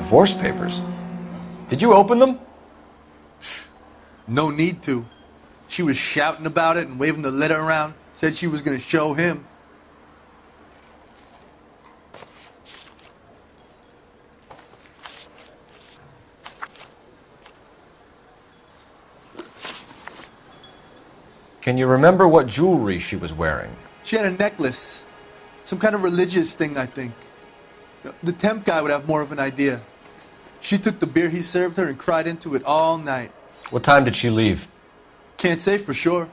Divorce papers? Did you open them? No need to. She was shouting about it and waving the letter around. Said she was going to show him. Can you remember what jewelry she was wearing? She had a necklace. Some kind of religious thing, I think. The temp guy would have more of an idea. She took the beer he served her and cried into it all night. What time did she leave? Can't say for sure.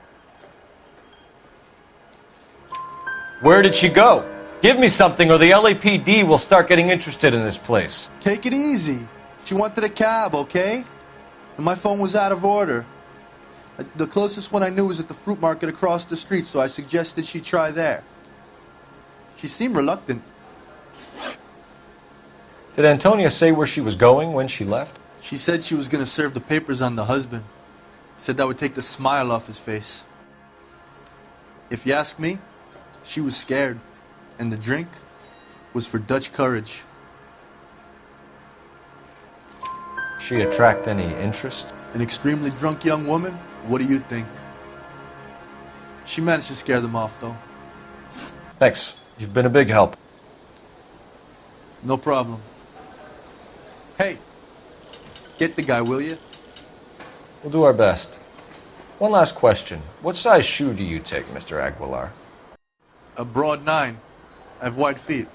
Where did she go? Give me something or the LAPD will start getting interested in this place. Take it easy. She wanted a cab, okay? And my phone was out of order. The closest one I knew was at the fruit market across the street, so I suggested she try there. She seemed reluctant. Did Antonia say where she was going when she left? She said she was going to serve the papers on the husband. Said that would take the smile off his face. If you ask me, she was scared. And the drink was for Dutch courage. She attract any interest? An extremely drunk young woman? What do you think? She managed to scare them off, though. Thanks. You've been a big help. No problem. Hey, get the guy, will you? We'll do our best. One last question. What size shoe do you take, Mr. Aguilar? A broad 9. I have wide feet.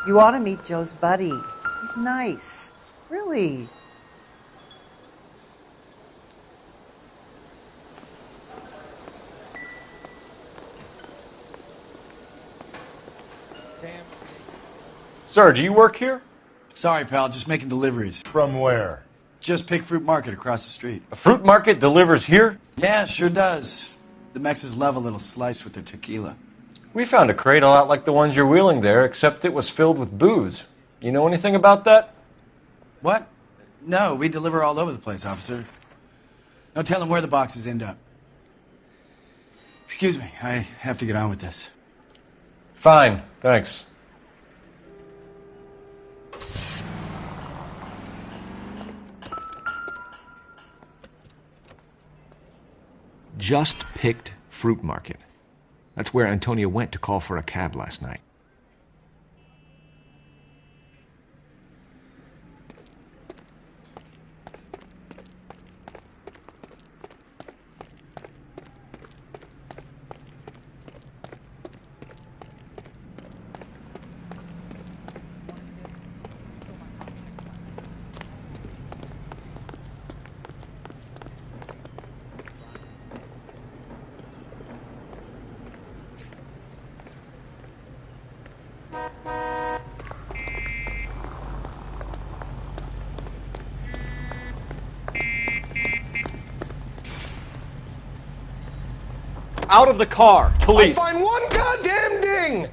You ought to meet Joe's buddy. He's nice. Really. Sir, do you work here? Sorry, pal, just making deliveries. From where? Just pick fruit market across the street. A fruit market delivers here? Yeah, sure does. The Mexes love a little slice with their tequila. We found a crate a lot like the ones you're wheeling there, except it was filled with booze. You know anything about that? What? No, we deliver all over the place, officer. No telling where the boxes end up. Excuse me, I have to get on with this. Fine, thanks. Just picked fruit market. That's where Antonia went to call for a cab last night. Out of the car, police. I find one goddamn ding!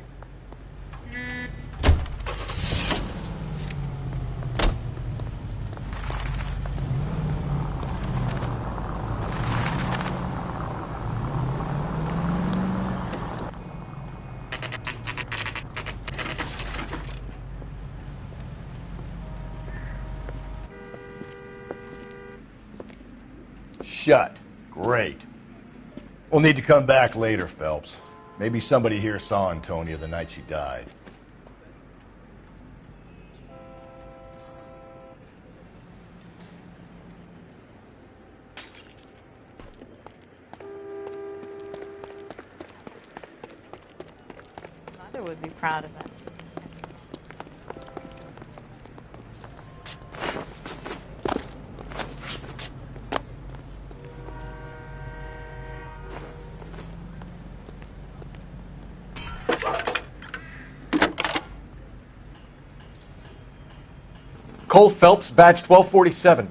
Shut. Great. We'll need to come back later, Phelps. Maybe somebody here saw Antonia the night she died. Mother would be proud of it. Cole Phelps, badge 1247.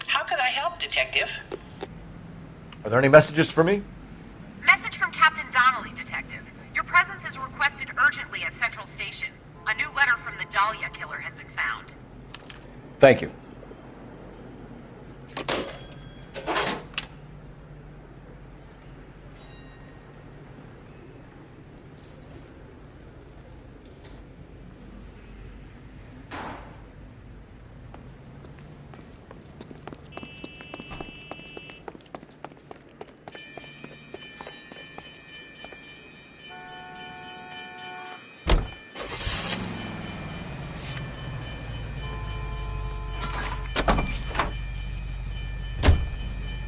How can I help, Detective? Are there any messages for me? Message from Captain Donnelly, Detective. Your presence is requested urgently at Central Station. A new letter from the Dahlia killer has been found. Thank you.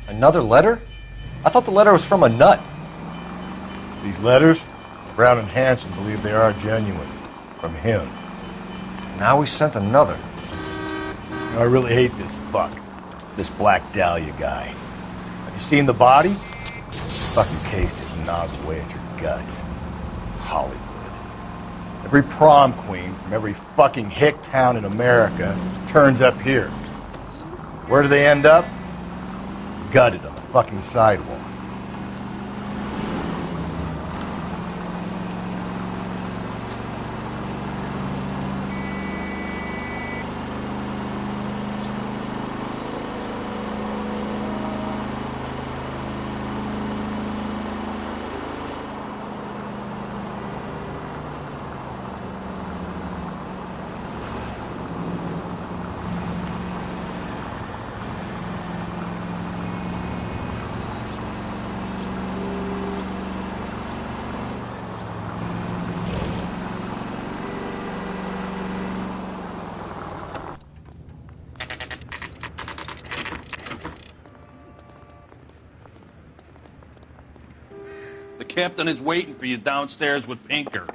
Another letter? I thought the letter was from a nut. These letters, Brown and Hanson believe they are genuine. From him. Now he sent another. You know, I really hate this fuck. This Black Dahlia guy. Have you seen the body? Fucking cased his nozzle away at your guts. Hollywood. Every prom queen from every fucking hick town in America turns up here. Where do they end up? Gutted on the fucking sidewalk. The captain is waiting for you downstairs with Pinker.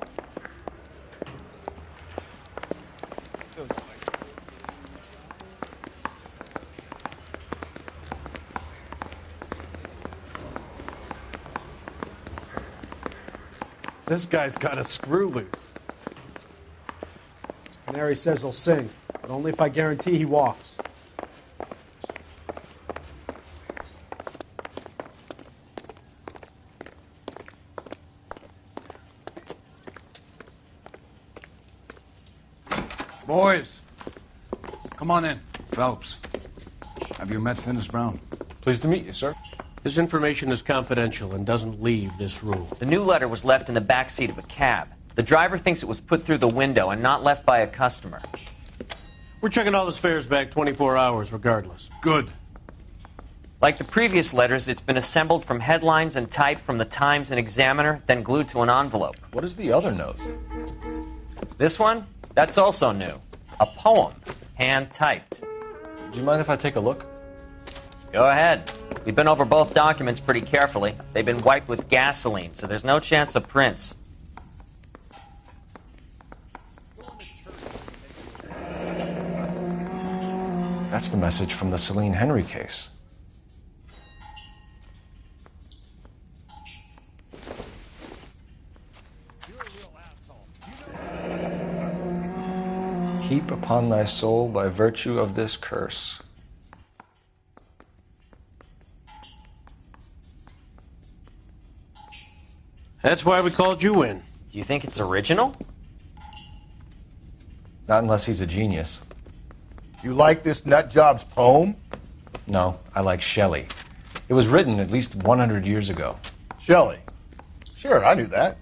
This guy's got a screw loose. Canary says he'll sing, but only if I guarantee he walks. Boys, come on in. Phelps, have you met Finis Brown? Pleased to meet you, sir. This information is confidential and doesn't leave this room. The new letter was left in the back seat of a cab. The driver thinks it was put through the window and not left by a customer. We're checking all his fares back 24 hours regardless. Good. Like the previous letters, it's been assembled from headlines and typed from the Times and Examiner, then glued to an envelope. What is the other note? This one? That's also new. A poem, hand-typed. Do you mind if I take a look? Go ahead. We've been over both documents pretty carefully. They've been wiped with gasoline, so there's no chance of prints. That's the message from the Celine Henry case. Heap upon thy soul by virtue of this curse. That's why we called you in. Do you think it's original? Not unless he's a genius. You like this nutjob's poem? No, I like Shelley. It was written at least 100 years ago. Shelley? Sure, I knew that.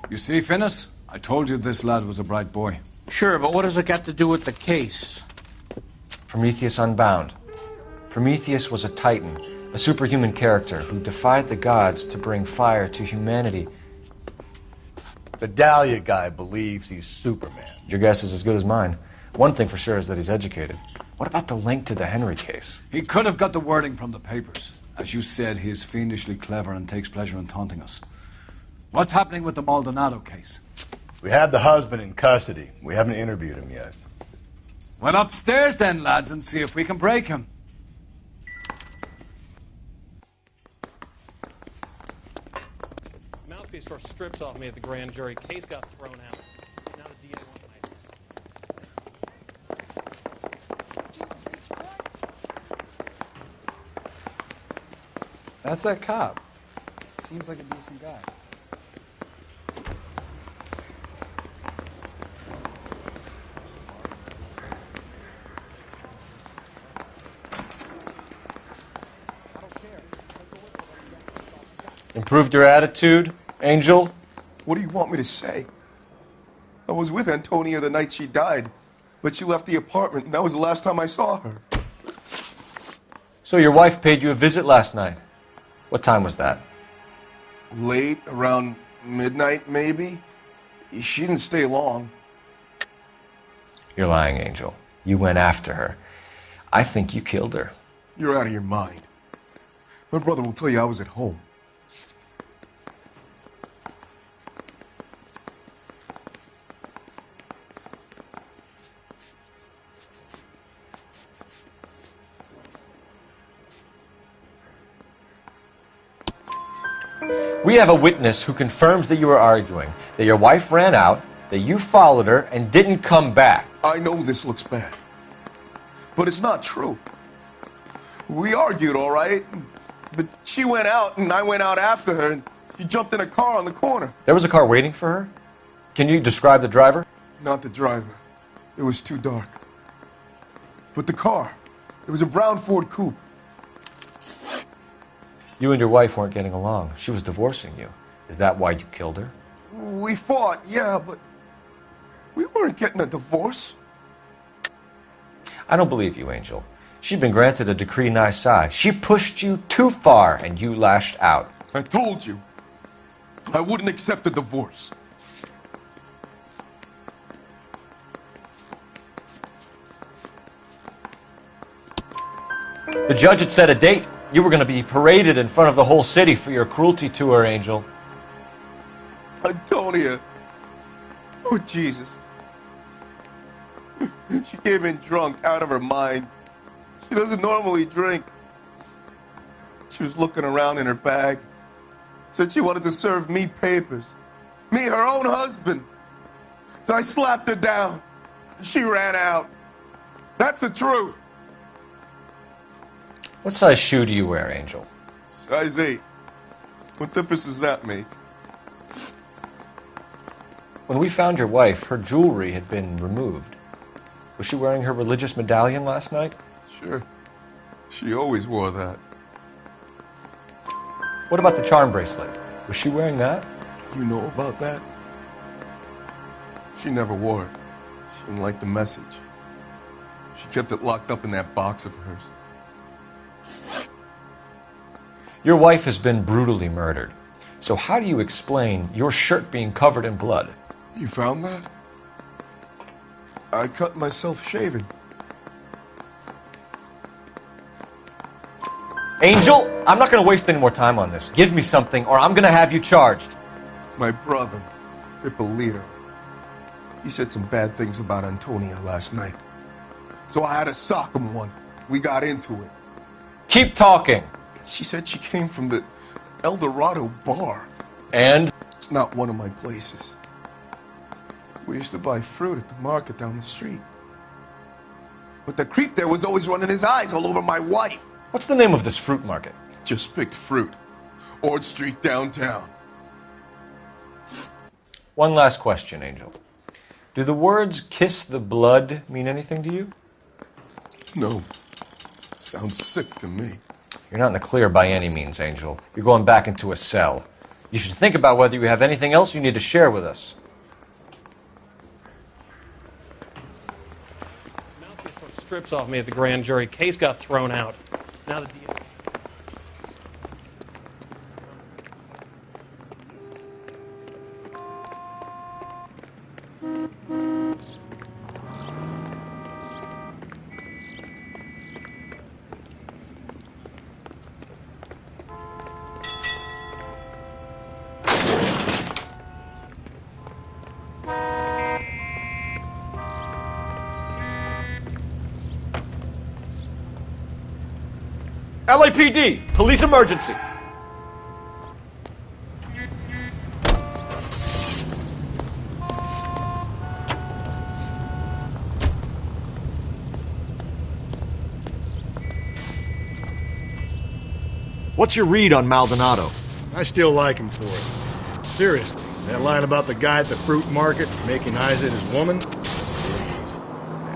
You see, Finis? I told you this lad was a bright boy. Sure, but what has it got to do with the case? Prometheus Unbound. Prometheus was a titan, a superhuman character who defied the gods to bring fire to humanity. The Dahlia guy believes he's Superman. Your guess is as good as mine. One thing for sure is that he's educated. What about the link to the Henry case? He could have got the wording from the papers. As you said, he is fiendishly clever and takes pleasure in taunting us. What's happening with the Maldonado case? We have the husband in custody. We haven't interviewed him yet. Well, upstairs then, lads, and see if we can break him. Mouthpiece for strips off me at the grand jury. Case got thrown out. Now the DA wants That's that cop. Seems like a decent guy. Improved your attitude, Angel? What do you want me to say? I was with Antonia the night she died, but she left the apartment, and that was the last time I saw her. So your wife paid you a visit last night. What time was that? Late, around midnight, maybe? She didn't stay long. You're lying, Angel. You went after her. I think you killed her. You're out of your mind. My brother will tell you I was at home. We have a witness who confirms that you were arguing, that your wife ran out, that you followed her, and didn't come back. I know this looks bad, but it's not true. We argued, all right, but she went out and I went out after her and she jumped in a car on the corner. There was a car waiting for her? Can you describe the driver? Not the driver. It was too dark. But the car, it was a brown Ford coupe. You and your wife weren't getting along. She was divorcing you. Is that why you killed her? We fought, yeah, but we weren't getting a divorce. I don't believe you, Angel. She'd been granted a decree nisi. She pushed you too far, and you lashed out. I told you, I wouldn't accept a divorce. The judge had set a date. You were going to be paraded in front of the whole city for your cruelty to her, Angel. Antonia. Oh, Jesus. She came in drunk, out of her mind. She doesn't normally drink. She was looking around in her bag. Said she wanted to serve me papers. Me, her own husband. So I slapped her down. She ran out. That's the truth. What size shoe do you wear, Angel? Size 8. What difference does that make? When we found your wife, her jewelry had been removed. Was she wearing her religious medallion last night? Sure. She always wore that. What about the charm bracelet? Was she wearing that? You know about that? She never wore it. She didn't like the message. She kept it locked up in that box of hers. Your wife has been brutally murdered. So how do you explain your shirt being covered in blood? You found that? I cut myself shaving. Angel, I'm not going to waste any more time on this. Give me something or I'm going to have you charged. My brother, Ippolito, he said some bad things about Antonia last night. So I had to sock him one. We got into it. Keep talking. She said she came from the El Dorado bar. And? It's not one of my places. We used to buy fruit at the market down the street. But the creep there was always running his eyes all over my wife. What's the name of this fruit market? Just picked fruit. Ord Street downtown. One last question, Angel. Do the words kiss the blood mean anything to you? No. Sounds sick to me. You're not in the clear by any means, Angel. You're going back into a cell. You should think about whether you have anything else you need to share with us. Mouthpiece took strips off me at the grand jury. Case got thrown out. Now the DA... LAPD, police emergency. What's your read on Maldonado? I still like him for it. Seriously, that line about the guy at the fruit market making eyes at his woman?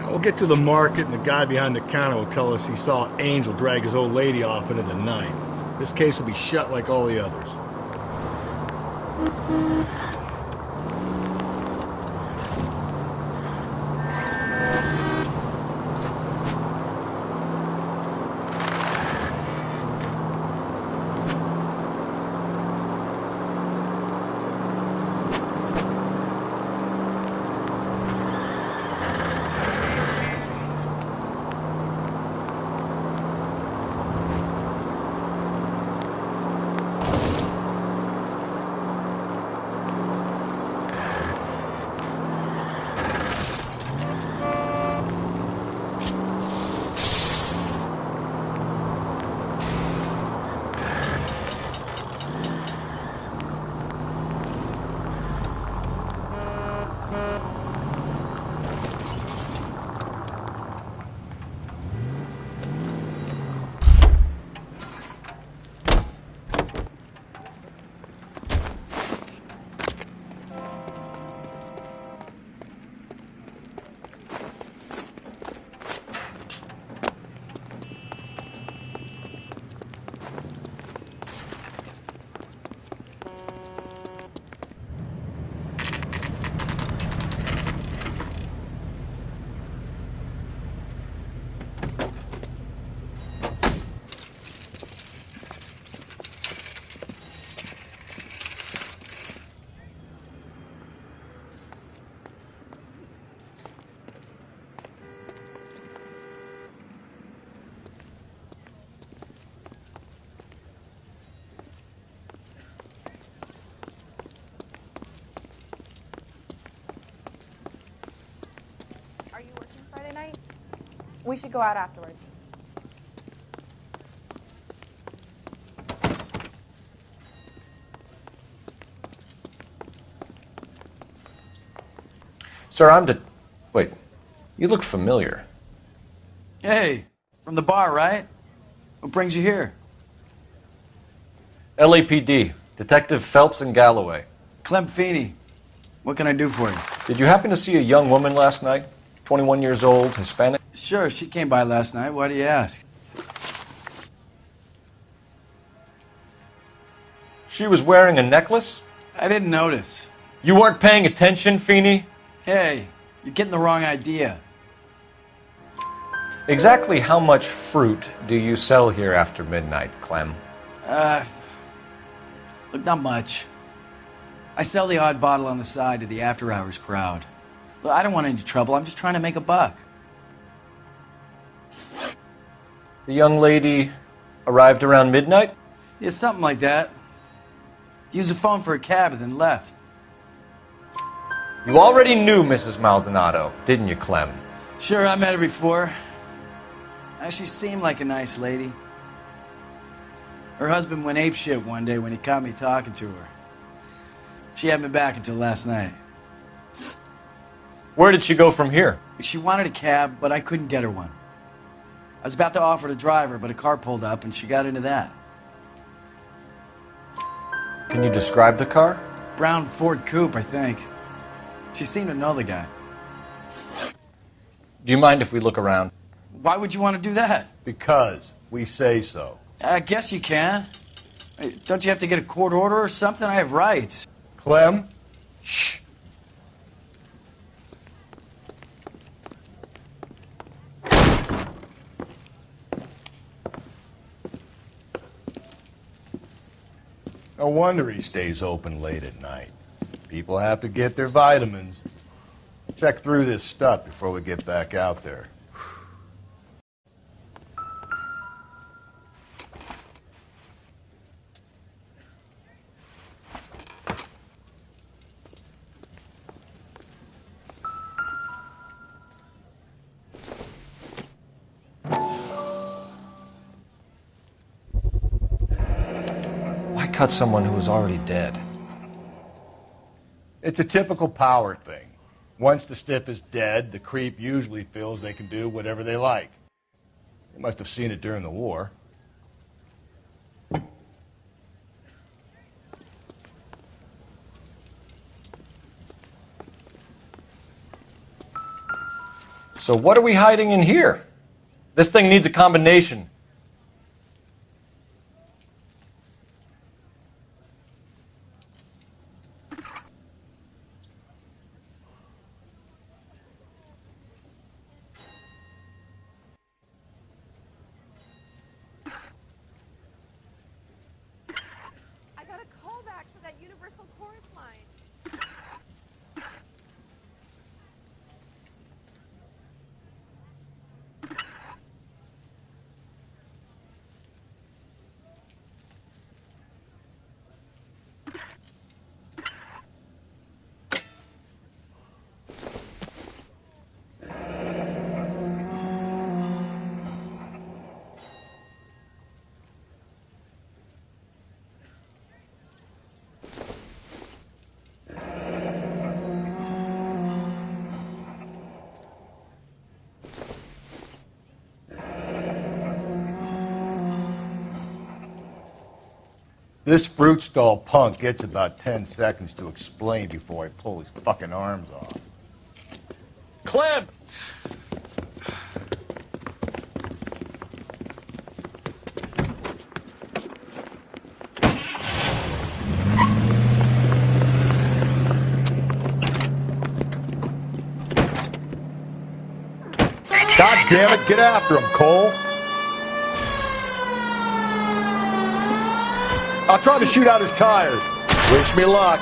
We'll get to the market and the guy behind the counter will tell us he saw Angel drag his old lady off into the night. This case will be shut like all the others. We should go out afterwards. Sir, Wait, you look familiar. Hey, from the bar, right? What brings you here? LAPD, Detective Phelps and Galloway. Clem Feeney. What can I do for you? Did you happen to see a young woman last night? 21 years old, Hispanic? Sure, she came by last night. Why do you ask? She was wearing a necklace? I didn't notice. You weren't paying attention, Feeney? Hey, you're getting the wrong idea. Exactly how much fruit do you sell here after midnight, Clem? Look, not much. I sell the odd bottle on the side to the after-hours crowd. Look, I don't want any trouble. I'm just trying to make a buck. The young lady arrived around midnight? Yeah, something like that. Used the phone for a cab and then left. You already knew Mrs. Maldonado, didn't you, Clem? Sure, I met her before. She seemed like a nice lady. Her husband went apeshit one day when he caught me talking to her. She hadn't been back until last night. Where did she go from here? She wanted a cab, but I couldn't get her one. I was about to offer to drive her, but a car pulled up and she got into that. Can you describe the car? Brown Ford Coupe, I think. She seemed to know the guy. Do you mind if we look around? Why would you want to do that? Because we say so. I guess you can. Don't you have to get a court order or something? I have rights. Clem? Shh. No wonder he stays open late at night. People have to get their vitamins. Check through this stuff before we get back out there. Why cut someone who was already dead? It's a typical power thing. Once the stiff is dead, the creep usually feels they can do whatever they like. They must have seen it during the war. So what are we hiding in here? This thing needs a combination. This fruit stall punk gets about 10 seconds to explain before I pull his fucking arms off. Clem! God damn it, get after him, Cole. I'll try to shoot out his tires. Wish me luck.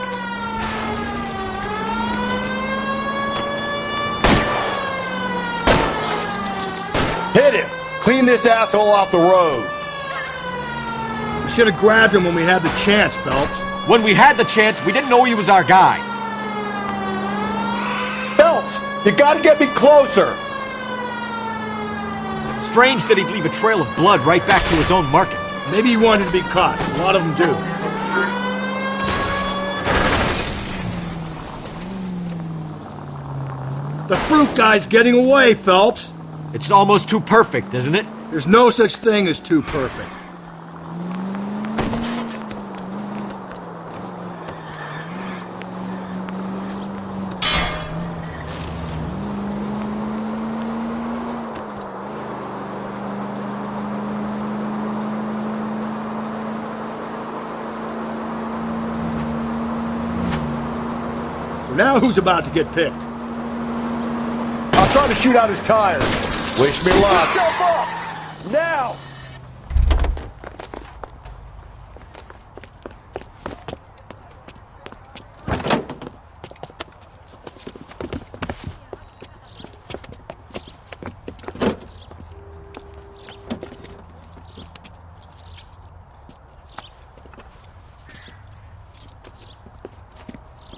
Hit him. Clean this asshole off the road. We should have grabbed him when we had the chance, Phelps. When we had the chance, we didn't know he was our guy. Phelps, you gotta get me closer. Strange that he'd leave a trail of blood right back to his own market. Maybe he wanted to be caught. A lot of them do. The fruit guy's getting away, Phelps. It's almost too perfect, isn't it? There's no such thing as too perfect. So now who's about to get picked? I'll try to shoot out his tires. Wish me luck. Jump off! Now!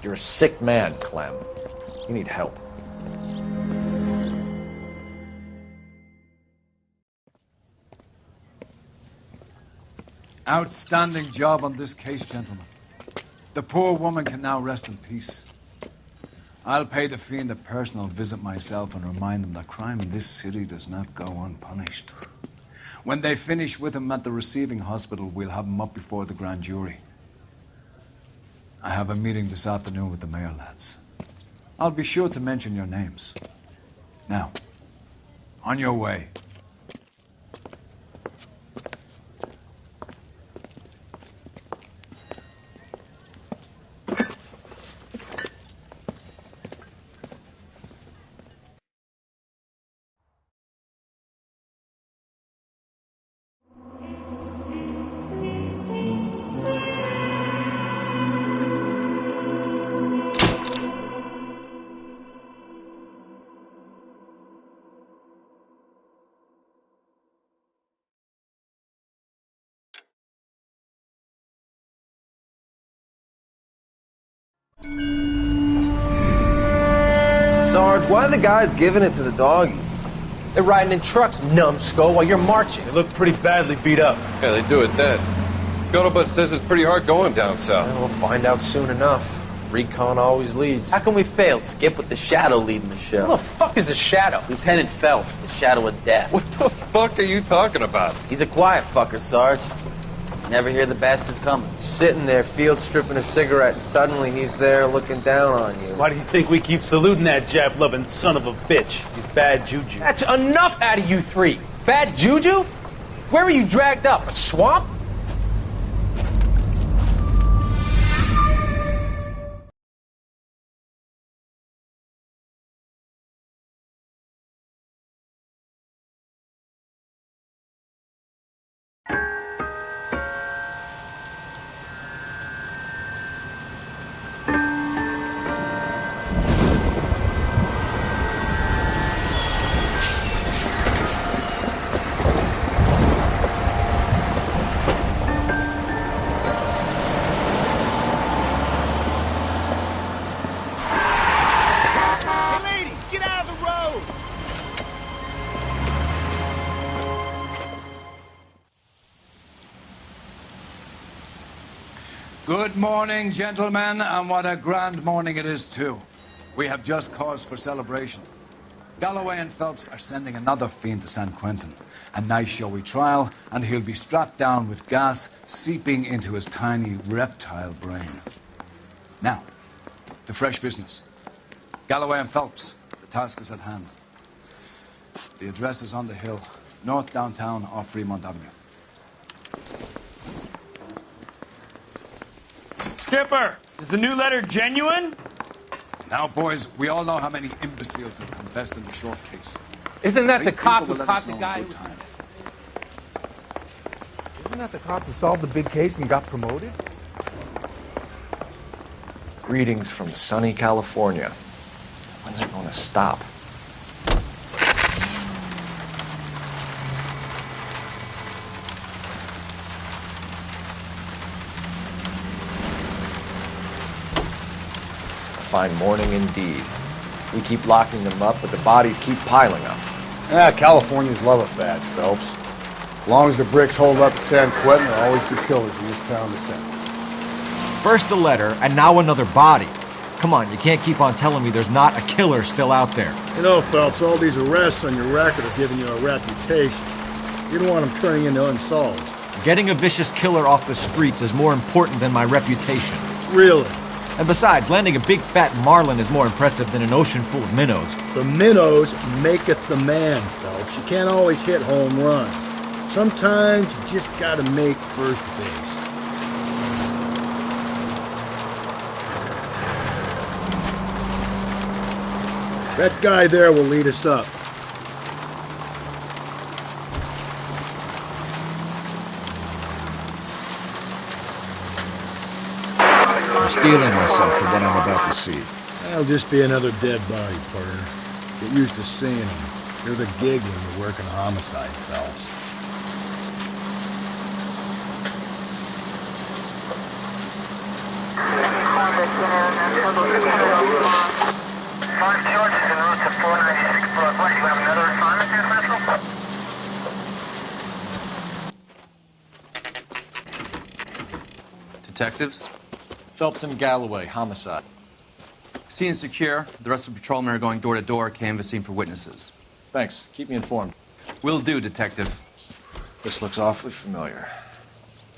You're a sick man, Clem. You need help. Outstanding job on this case, gentlemen. The poor woman can now rest in peace. I'll pay the fiend a personal visit myself and remind him that crime in this city does not go unpunished. When they finish with him at the receiving hospital, we'll have him up before the grand jury. I have a meeting this afternoon with the mayor lads. I'll be sure to mention your names. Now, on your way. Sarge, why are the guys giving it to the doggies? They're riding in trucks, numbskull, while you're marching. They look pretty badly beat up. Yeah, they do it then. Scuttlebutt says it's pretty hard going down south. Well, we'll find out soon enough. Recon always leads. How can we fail, Skip, with the Shadow leading the show? Who the fuck is the Shadow? Lieutenant Phelps, the Shadow of Death. What the fuck are you talking about? He's a quiet fucker, Sarge. Never hear the bastard coming. Sitting there, field stripping a cigarette, and suddenly he's there looking down on you. Why do you think we keep saluting that Jap-loving son of a bitch? He's bad juju. That's enough out of you three. Bad juju? Where were you dragged up? A swamp? Good morning, gentlemen, and what a grand morning it is, too. We have just cause for celebration. Galloway and Phelps are sending another fiend to San Quentin. A nice showy trial, and he'll be strapped down with gas seeping into his tiny reptile brain. Now, to fresh business. Galloway and Phelps, the task is at hand. The address is on the hill, north downtown off Fremont Avenue. Skipper, is the new letter genuine? Now, boys, we all know how many imbeciles have confessed in the short case. Isn't that the Great cop people who will let us caught the know in guy? good time. Isn't that the cop who solved the big case and got promoted? Greetings from sunny California. When's it going to stop? A fine morning indeed. We keep locking them up, but the bodies keep piling up. Yeah, Californians love a fad, Phelps. As long as the bricks hold up at San Quentin, there'll always be killers in this town to send. First a letter, and now another body. Come on, you can't keep on telling me there's not a killer still out there. You know, Phelps, all these arrests on your record are giving you a reputation. You don't want them turning into unsolved. Getting a vicious killer off the streets is more important than my reputation. Really? And besides, landing a big fat marlin is more impressive than an ocean full of minnows. The minnows maketh the man, Phelps. You can't always hit home runs. Sometimes you just gotta make first base. That guy there will lead us up. I'm steeling myself for what I'm about to see. That'll just be another dead body, partner. Get used to seeing them. You're the gig when you're working homicide, Phelps. Detectives? Phelps and Galloway, homicide. Scene is secure. The rest of the patrolmen are going door to door, canvassing for witnesses. Thanks. Keep me informed. Will do, Detective. This looks awfully familiar.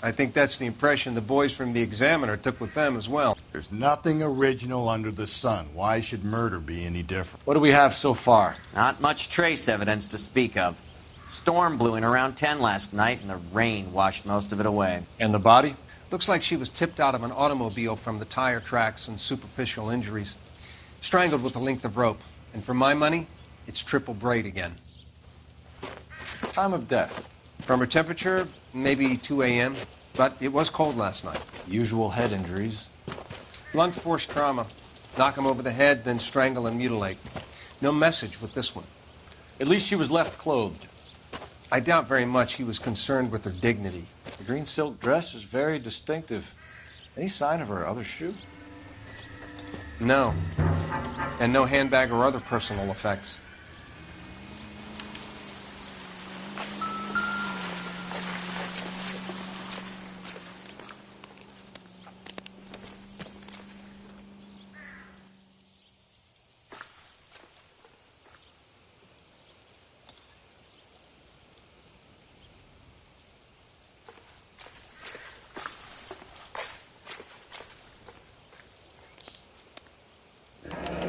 I think that's the impression the boys from the Examiner took with them as well. There's nothing original under the sun. Why should murder be any different? What do we have so far? Not much trace evidence to speak of. Storm blew in around 10 last night, and the rain washed most of it away. And the body? Looks like she was tipped out of an automobile from the tire tracks and superficial injuries. Strangled with a length of rope. And for my money, it's triple braid again. Time of death? From her temperature, maybe 2 a.m., but it was cold last night. Usual head injuries. Blunt force trauma. Knock him over the head, then strangle and mutilate. No message with this one. At least she was left clothed. I doubt very much he was concerned with her dignity. The green silk dress is very distinctive. Any sign of her other shoe? No. And no handbag or other personal effects.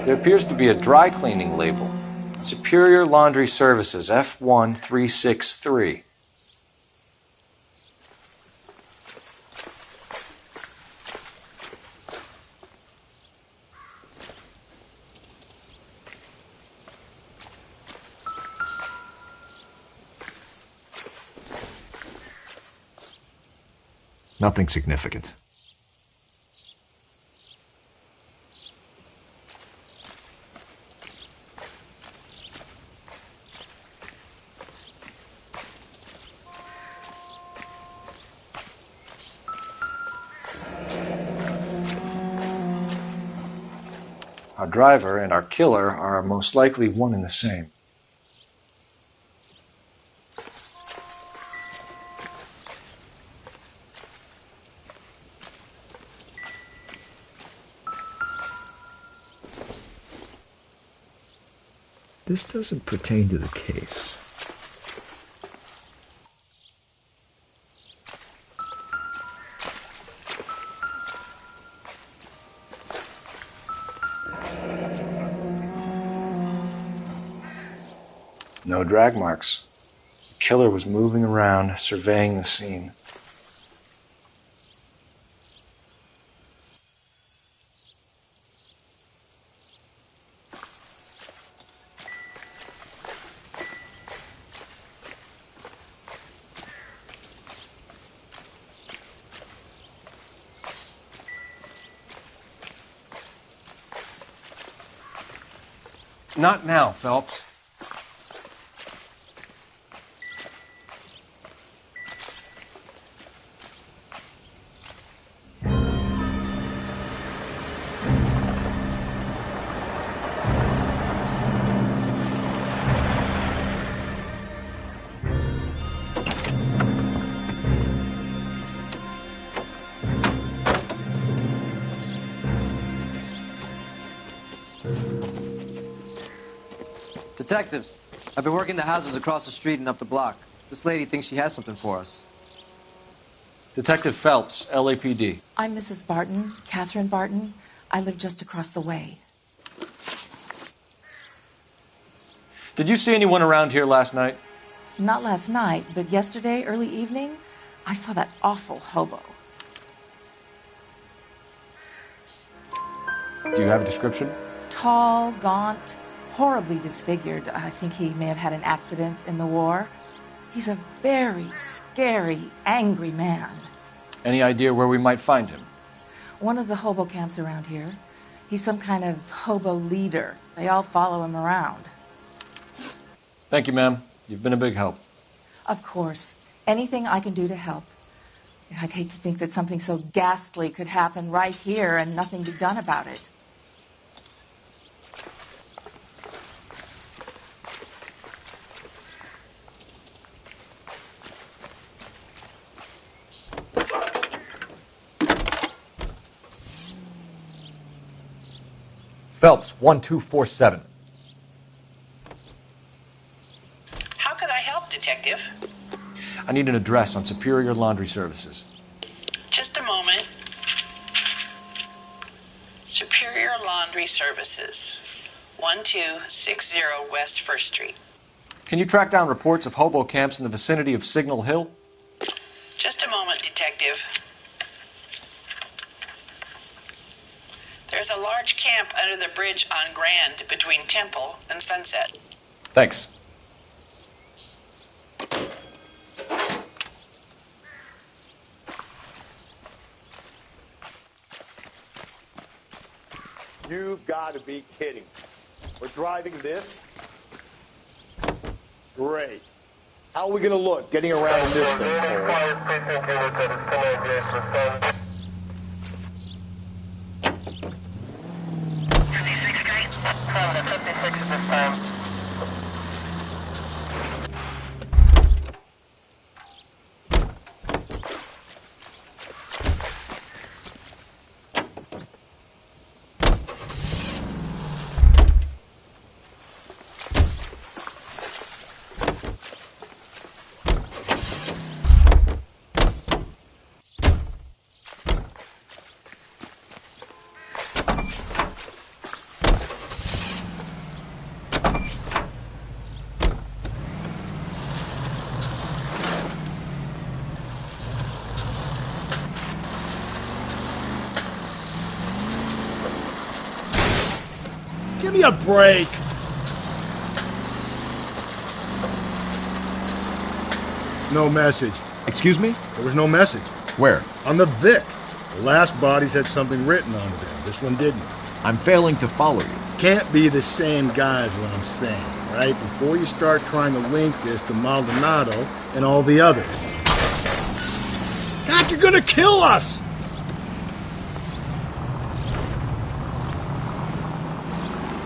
There appears to be a dry cleaning label. Superior Laundry Services, F1363. Nothing significant. Our driver and our killer are most likely one and the same. This doesn't pertain to the case. No drag marks. The killer was moving around, surveying the scene. Not now, Phelps. Detectives, I've been working the houses across the street and up the block. This lady thinks she has something for us. Detective Phelps, LAPD. I'm Mrs. Barton, Catherine Barton. I live just across the way. Did you see anyone around here last night? Not last night, but yesterday, early evening, I saw that awful hobo. Do you have a description? Tall, gaunt, horribly disfigured. I think he may have had an accident in the war. He's a very scary, angry man. Any idea where we might find him? One of the hobo camps around here. He's some kind of hobo leader. They all follow him around. Thank you, ma'am. You've been a big help. Of course. Anything I can do to help. I'd hate to think that something so ghastly could happen right here and nothing be done about it. Phelps, 1247. How could I help, Detective? I need an address on Superior Laundry Services. Just a moment. Superior Laundry Services, 1260 West 1st Street. Can you track down reports of hobo camps in the vicinity of Signal Hill? Just a moment, Detective. There's a large camp under the bridge on Grand between Temple and Sunset. Thanks. You've got to be kidding. We're driving this? Great. How are we going to look getting around this thing, Cole? Give me a break. No message. Excuse me? There was no message. Where? On the Vic. The last bodies had something written on them. This one didn't. I'm failing to follow you. Can't be the same guy is what I'm saying, right? Before you start trying to link this to Maldonado and all the others. God, you're gonna kill us!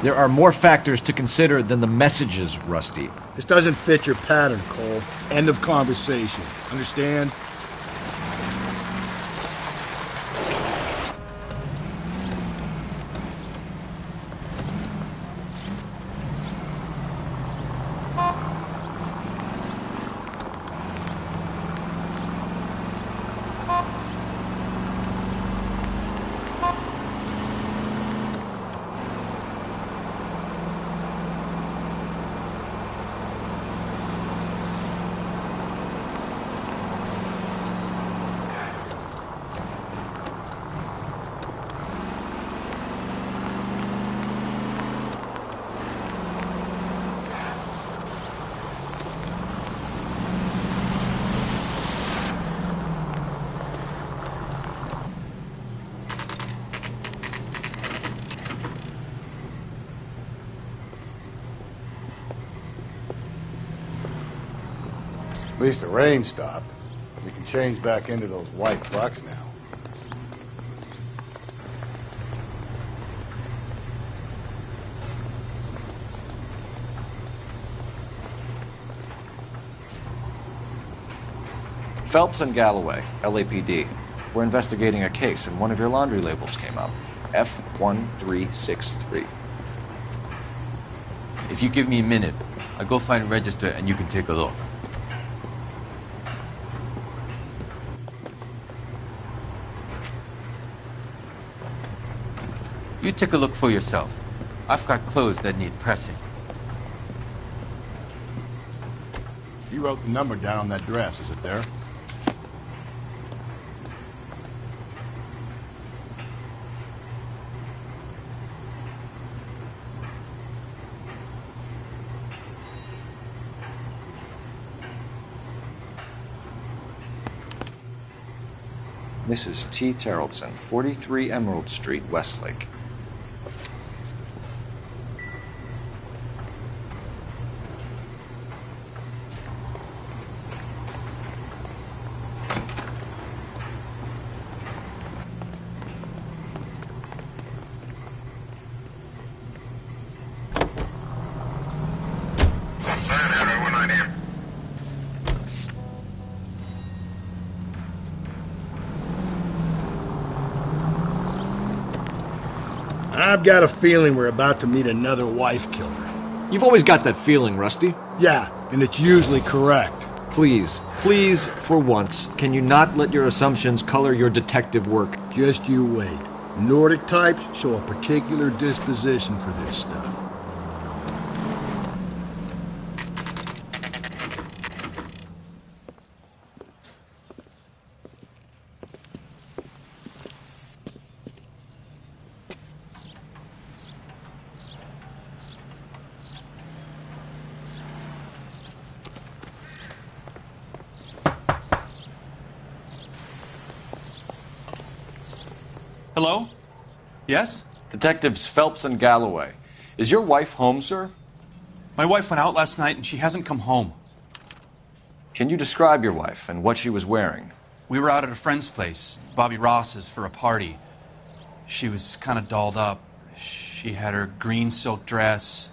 There are more factors to consider than the messages, Rusty. This doesn't fit your pattern, Cole. End of conversation. Understand? At least the rain stopped. We can change back into those white bucks now. Phelps and Galloway, LAPD. We're investigating a case, and one of your laundry labels came up. F1363. If you give me a minute, I'll go find a register and you can take a look. You take a look for yourself. I've got clothes that need pressing. You wrote the number down on that dress. Is it there? Mrs. T. Terrellson, 43 Emerald Street, Westlake. I've got a feeling we're about to meet another wife killer. You've always got that feeling, Rusty. Yeah, and it's usually correct. Please, for once, can you not let your assumptions color your detective work? Just you wait. Nordic types show a particular disposition for this stuff. Hello? Yes? Detectives Phelps and Galloway. Is your wife home, sir? My wife went out last night and she hasn't come home. Can you describe your wife and what she was wearing? We were out at a friend's place, Bobby Ross's, for a party. She was kind of dolled up. She had her green silk dress,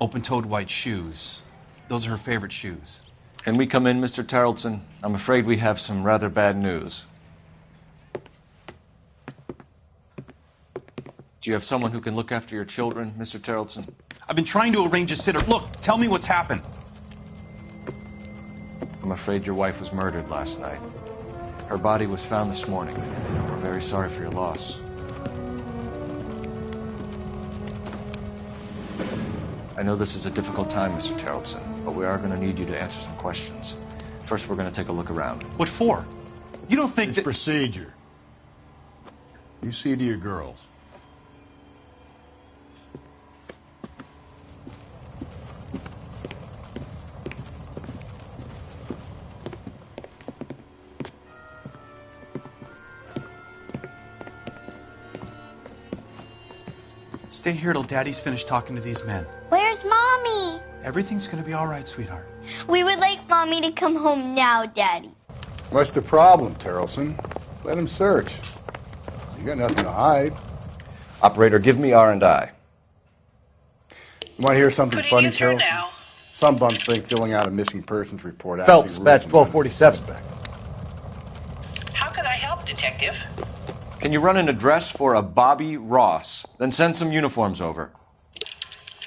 open-toed white shoes. Those are her favorite shoes. Can we come in, Mr. Terrellson? I'm afraid we have some rather bad news. Do you have someone who can look after your children, Mr. Terrellson? I've been trying to arrange a sitter. Look, tell me what's happened. I'm afraid your wife was murdered last night. Her body was found this morning. We're very sorry for your loss. I know this is a difficult time, Mr. Terrellson, but we are going to need you to answer some questions. First, we're going to take a look around. What for? You don't think it's procedure. You see to your girls. Stay here till Daddy's finished talking to these men. Where's Mommy? Everything's gonna be all right, sweetheart. We would like Mommy to come home now, Daddy. What's the problem, Terrellson? Let him search. You got nothing to hide. Operator, give me R&I. You want to hear something Putting funny, you through Terrellson? now. Some bums think filling out a missing persons report Phelps, actually badge rules them 1247. How could I help, Detective? Can you run an address for a Bobby Ross? Then send some uniforms over.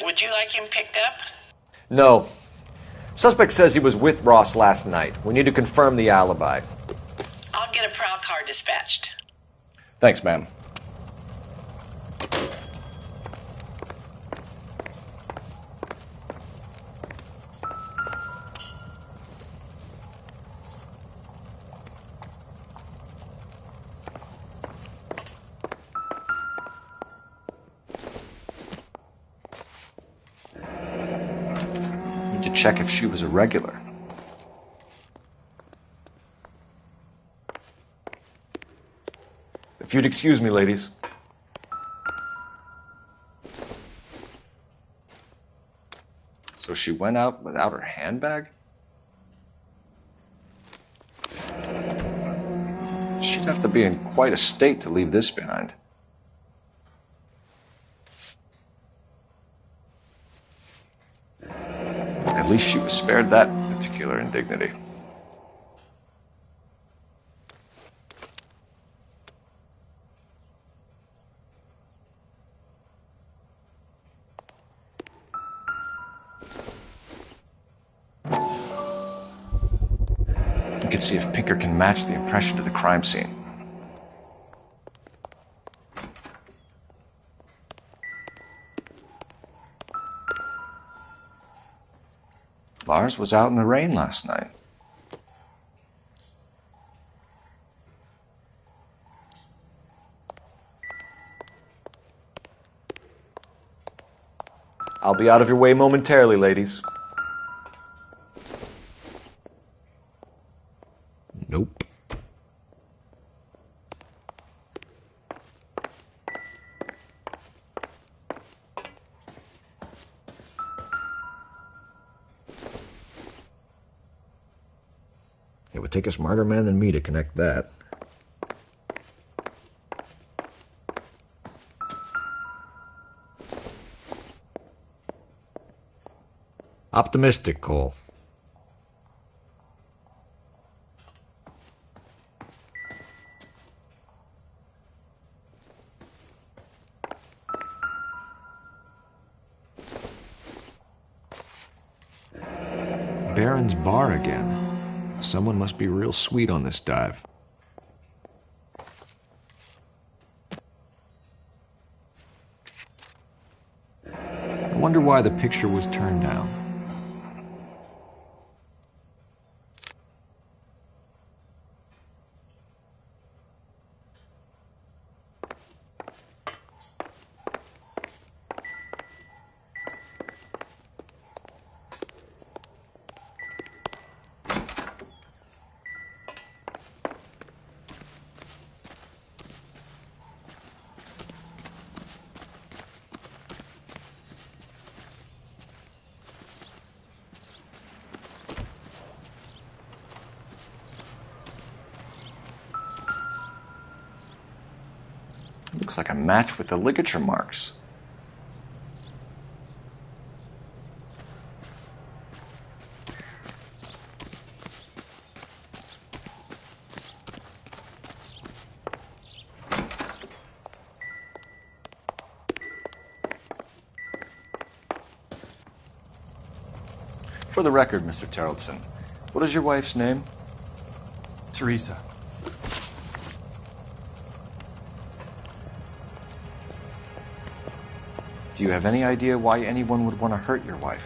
Would you like him picked up? No. Suspect says he was with Ross last night. We need to confirm the alibi. I'll get a prowl car dispatched. Thanks, ma'am. Need to check if she was a regular. If you'd excuse me, ladies. So she went out without her handbag? She'd have to be in quite a state to leave this behind. At least she was spared that particular indignity. could see if Pinker can match the impression to the crime scene. Lars was out in the rain last night. I'll be out of your way momentarily, ladies. Nope. It would take a smarter man than me to connect that. Optimistic, Cole. Baron's bar again. Someone must be real sweet on this dive. I wonder why the picture was turned down. Looks like a match with the ligature marks. For the record, Mr. Terrelson, what is your wife's name? Teresa. Do you have any idea why anyone would want to hurt your wife?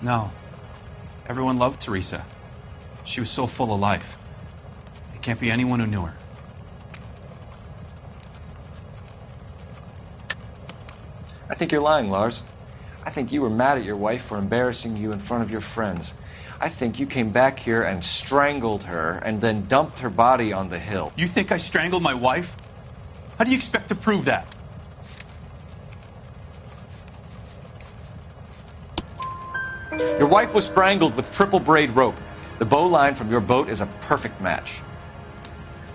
No. Everyone loved Teresa. She was so full of life. It can't be anyone who knew her. I think you're lying, Lars. I think you were mad at your wife for embarrassing you in front of your friends. I think you came back here and strangled her and then dumped her body on the hill. You think I strangled my wife? How do you expect to prove that? Your wife was strangled with triple braid rope. The bow line from your boat is a perfect match.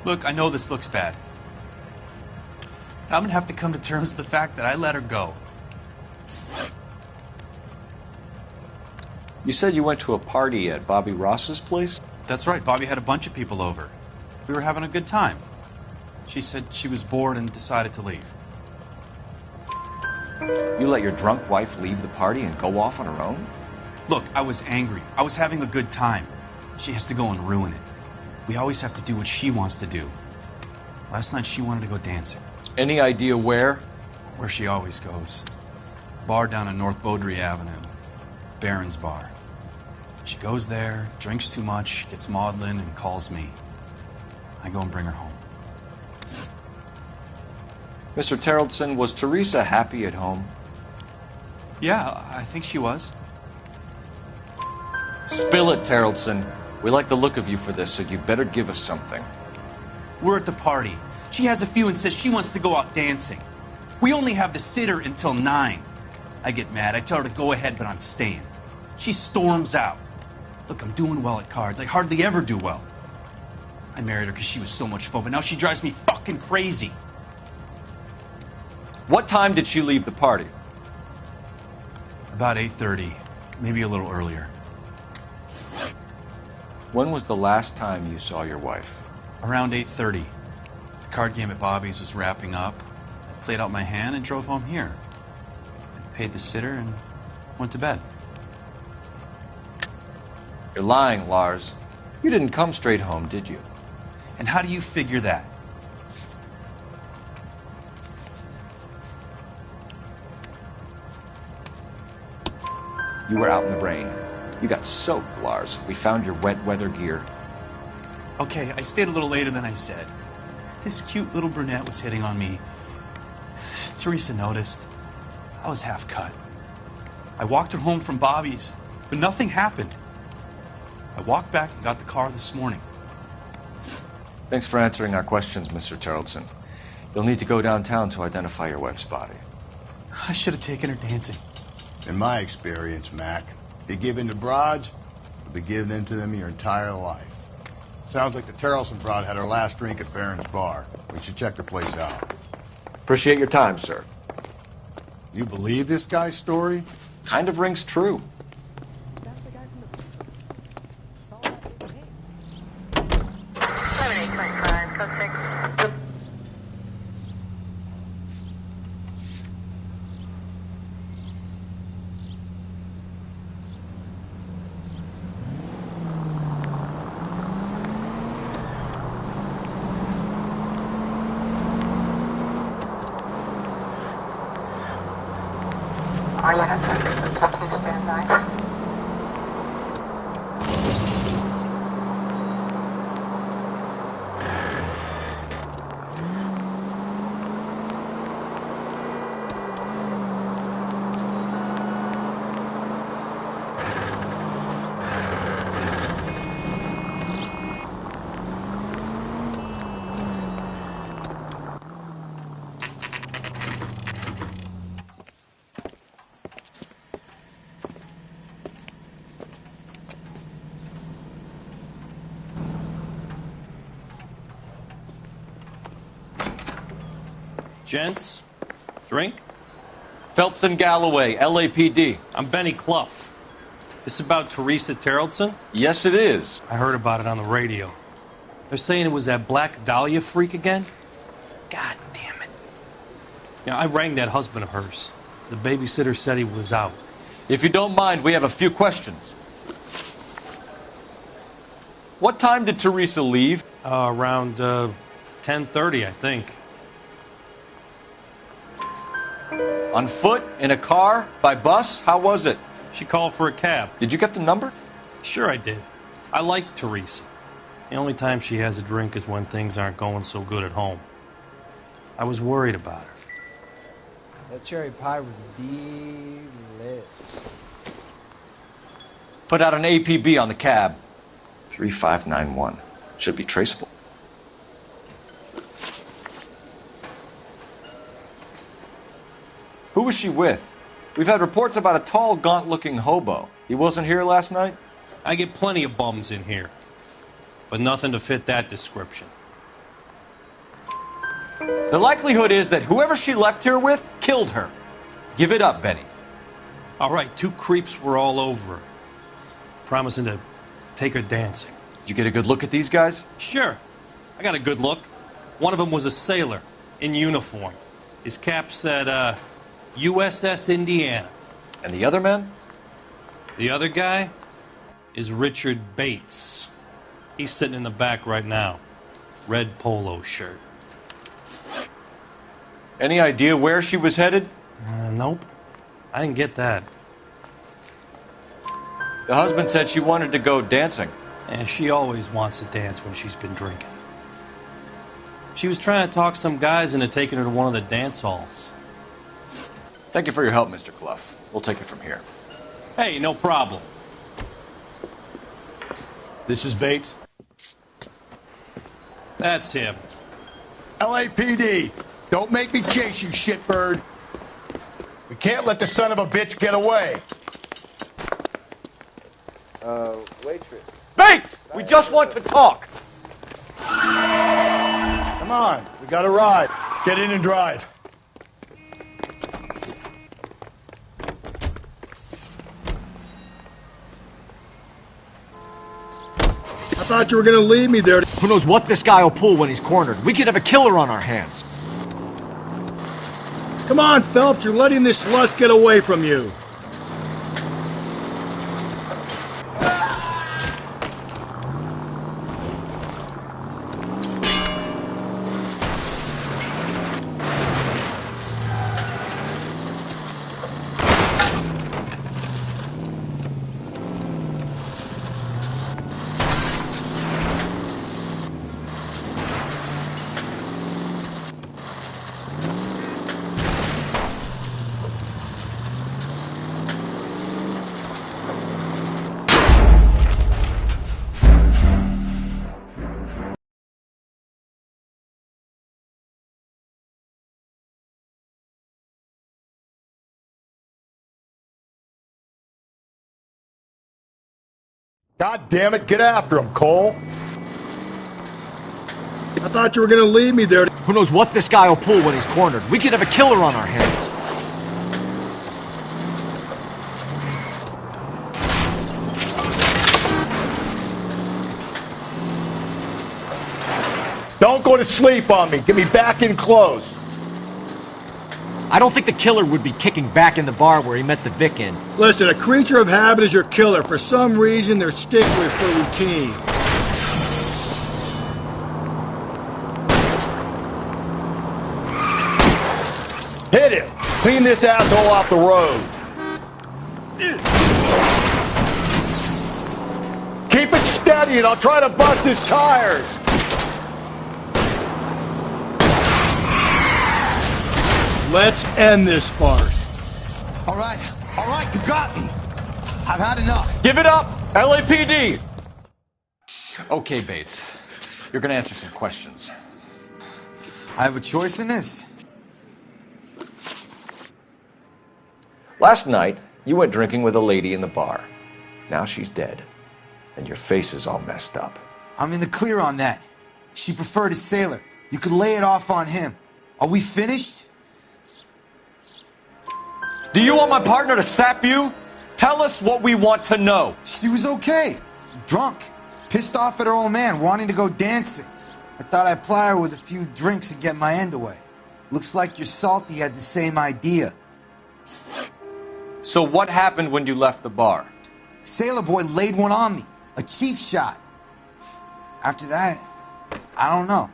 Look, I know this looks bad. I'm gonna have to come to terms with the fact that I let her go. You said you went to a party at Bobby Ross's place? That's right, Bobby had a bunch of people over. We were having a good time. She said she was bored and decided to leave. You let your drunk wife leave the party and go off on her own? Look, I was angry. I was having a good time. She has to go and ruin it. We always have to do what she wants to do. Last night she wanted to go dancing. Any idea where? Where she always goes. Bar down on North Beaudry Avenue. Baron's bar. She goes there, drinks too much, gets maudlin, and calls me. I go and bring her home. Mr. Terrelson, was Teresa happy at home? Yeah, I think she was. Spill it, Terrelson. We like the look of you for this, so you better give us something. We're at the party. She has a few and says she wants to go out dancing. We only have the sitter until 9. I get mad. I tell her to go ahead, but I'm staying. She storms out. Look, I'm doing well at cards. I hardly ever do well. I married her because she was so much fun, but now she drives me fucking crazy. What time did she leave the party? About 8:30, maybe a little earlier. When was the last time you saw your wife? Around 8:30. The card game at Bobby's was wrapping up. I played out my hand and drove home here. I paid the sitter and went to bed. You're lying, Lars. You didn't come straight home, did you? And how do you figure that? You were out in the rain. You got soaked, Lars. We found your wet weather gear. Okay, I stayed a little later than I said. This cute little brunette was hitting on me. Teresa noticed. I was half cut. I walked her home from Bobby's, but nothing happened. I walked back and got the car this morning. Thanks for answering our questions, Mr. Tarleton. You'll need to go downtown to identify your wife's body. I should have taken her dancing. In my experience, Mac, if you give in to broads, you'll be giving in to them your entire life. Sounds like the Tarleton broad had her last drink at Barron's Bar. We should check the place out. Appreciate your time, sir. You believe this guy's story? Kind of rings true. That's the guy from the... Saw that big case. 7825, code 6. Gents, drink? Phelps and Galloway, LAPD. I'm Benny Clough. This about Teresa Tarleton? Yes, it is. I heard about it on the radio. They're saying it was that Black Dahlia freak again? God damn it. Yeah, I rang that husband of hers. The babysitter said he was out. If you don't mind, we have a few questions. What time did Teresa leave? Around 10:30, I think. On foot? In a car? By bus? How was it? She called for a cab. Did you get the number? Sure I did. I like Teresa. The only time she has a drink is when things aren't going so good at home. I was worried about her. That cherry pie was delicious. Put out an APB on the cab. 3591. Should be traceable. Who was she with? We've had reports about a tall, gaunt-looking hobo. He wasn't here last night? I get plenty of bums in here, but nothing to fit that description. The likelihood is that whoever she left here with killed her. Give it up, Benny. All right, 2 creeps were all over her, promising to take her dancing. You get a good look at these guys? Sure. I got a good look. One of them was a sailor in uniform. His cap said, USS Indiana. And the other man? The other guy is Richard Bates. He's sitting in the back right now. Red polo shirt. Any idea where she was headed? Nope. I didn't get that. The husband said she wanted to go dancing. Yeah, she always wants to dance when she's been drinking. She was trying to talk some guys into taking her to one of the dance halls. Thank you for your help, Mr. Clough. We'll take it from here. Hey, no problem. This is Bates. That's him. LAPD, don't make me chase you, shitbird. We can't let the son of a bitch get away. Waitress. Bates! We just want to talk! Come on, we got a ride. Get in and drive. I thought you were gonna leave me there. Who knows what this guy will pull when he's cornered? We could have a killer on our hands. Come on, Phelps, you're letting this lust get away from you. God damn it, get after him, Cole. I thought you were gonna leave me there. Who knows what this guy will pull when he's cornered? We could have a killer on our hands. Don't go to sleep on me. Get me back in close. I don't think the killer would be kicking back in the bar where he met the Vic in. Listen, a creature of habit is your killer. For some reason, they're sticklers for routine. Hit him! Clean this asshole off the road. Keep it steady and I'll try to bust his tires. Let's end this farce. All right, you got me. I've had enough. Give it up, LAPD! Okay, Bates. You're gonna answer some questions. I have a choice in this. Last night, you went drinking with a lady in the bar. Now she's dead. And your face is all messed up. I'm in the clear on that. She preferred a sailor. You could lay it off on him. Are we finished? Do you want my partner to sap you? Tell us what we want to know. She was okay. Drunk. Pissed off at her old man, wanting to go dancing. I thought I'd ply her with a few drinks and get my end away. Looks like your salty had the same idea. So what happened when you left the bar? Sailor boy laid one on me. A cheap shot. After that, I don't know.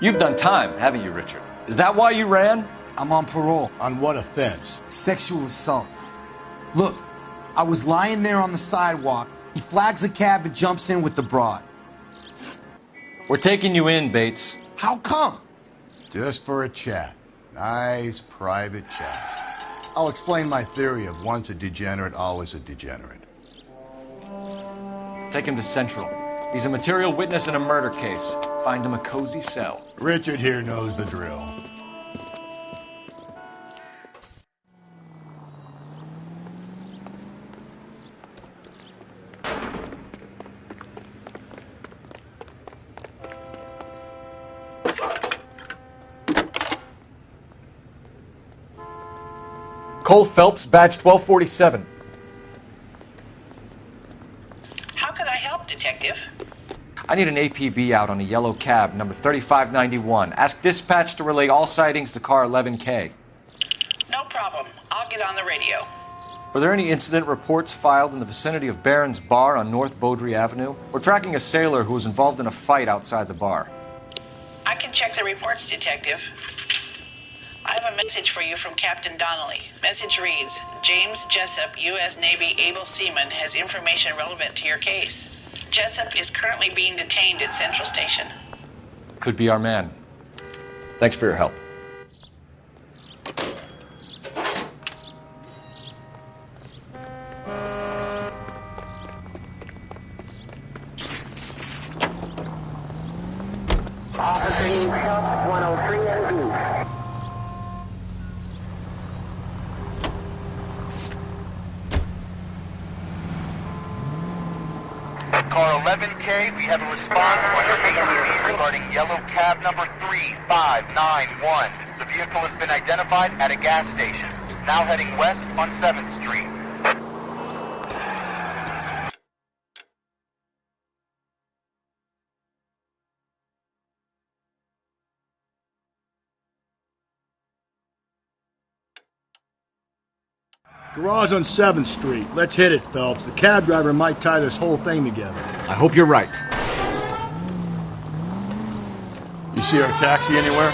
You've done time, haven't you, Richard? Is that why you ran? I'm on parole. On what offense? Sexual assault. Look, I was lying there on the sidewalk. He flags a cab and jumps in with the broad. We're taking you in, Bates. How come? Just for a chat. Nice private chat. I'll explain my theory of once a degenerate, always a degenerate. Take him to Central. He's a material witness in a murder case. Find him a cozy cell. Richard here knows the drill. Cole Phelps, badge 1247. How can I help, Detective? I need an APB out on a yellow cab, number 3591. Ask dispatch to relay all sightings to car 11K. No problem. I'll get on the radio. Were there any incident reports filed in the vicinity of Barron's Bar on North Beaudry Avenue? We're tracking a sailor who was involved in a fight outside the bar. I can check the reports, Detective. I have a message for you from Captain Donnelly. Message reads, James Jessup, U.S. Navy able seaman, has information relevant to your case. Jessup is currently being detained at Central Station. Could be our man. Thanks for your help. Officer 103 and B. Car 11K, we have a response on your APB regarding yellow cab number 3591. The vehicle has been identified at a gas station. Now heading west on 7th Street. Garage on 7th Street. Let's hit it, Phelps. The cab driver might tie this whole thing together. I hope you're right. You see our taxi anywhere?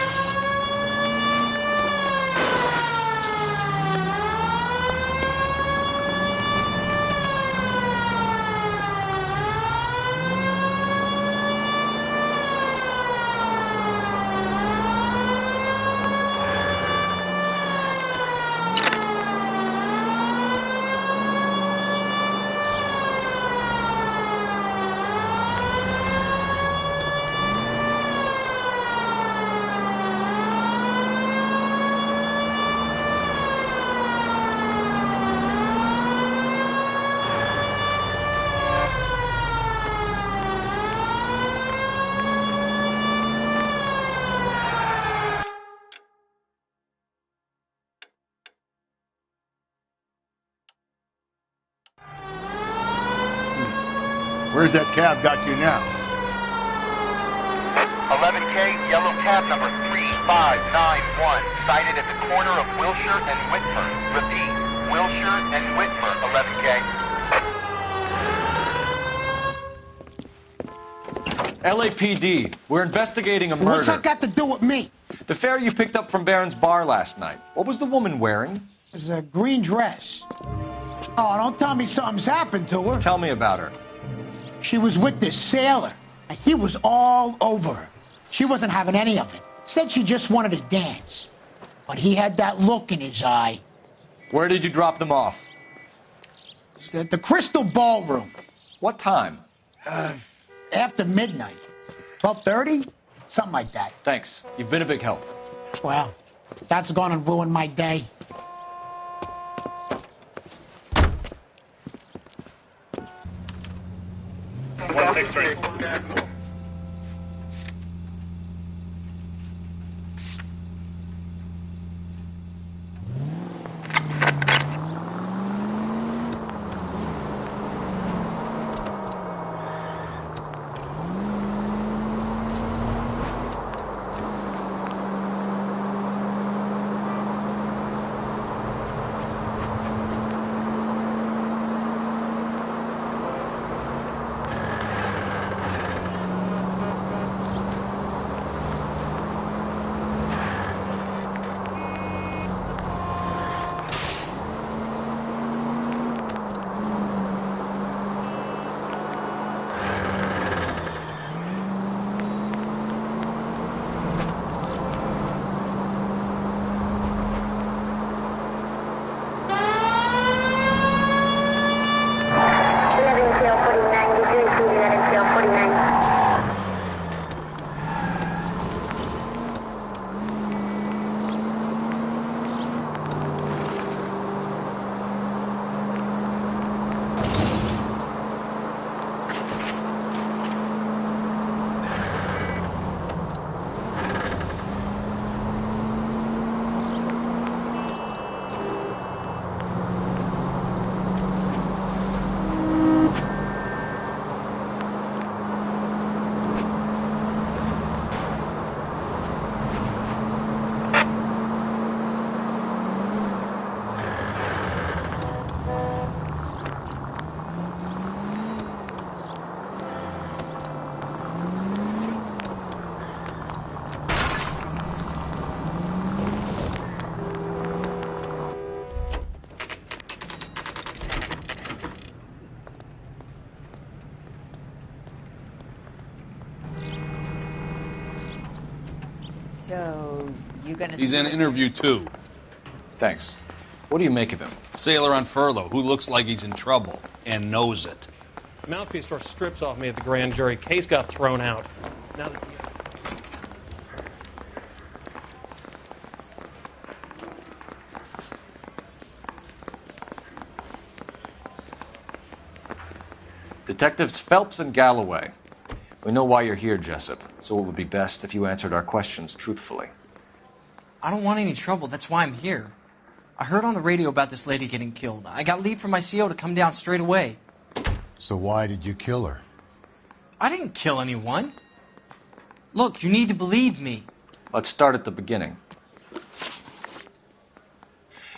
Where's that cab got to now? 11K, yellow cab number 3591, sighted at the corner of Wilshire and Whitmer. Repeat, Wilshire and Whitmer, 11K. LAPD, we're investigating a murder. What's that got to do with me? The fare you picked up from Barron's bar last night. What was the woman wearing? It's a green dress. Oh, don't tell me something's happened to her. Tell me about her. She was with this sailor, and he was all over her. She wasn't having any of it. Said she just wanted to dance. But he had that look in his eye. Where did you drop them off? It's at the Crystal Ballroom. What time? After midnight. 12:30? Something like that. Thanks. You've been a big help. Well, that's gonna ruin my day. So, you gonna... He's in interview 2. Thanks. What do you make of him? Sailor on furlough who looks like he's in trouble and knows it. Mouthpiece tore strips off me at the grand jury. Case got thrown out. Now that... Detectives Phelps and Galloway. We know why you're here, Jessup, so it would be best if you answered our questions truthfully. I don't want any trouble. That's why I'm here. I heard on the radio about this lady getting killed. I got leave from my CO to come down straight away. So why did you kill her? I didn't kill anyone. Look, you need to believe me. Let's start at the beginning.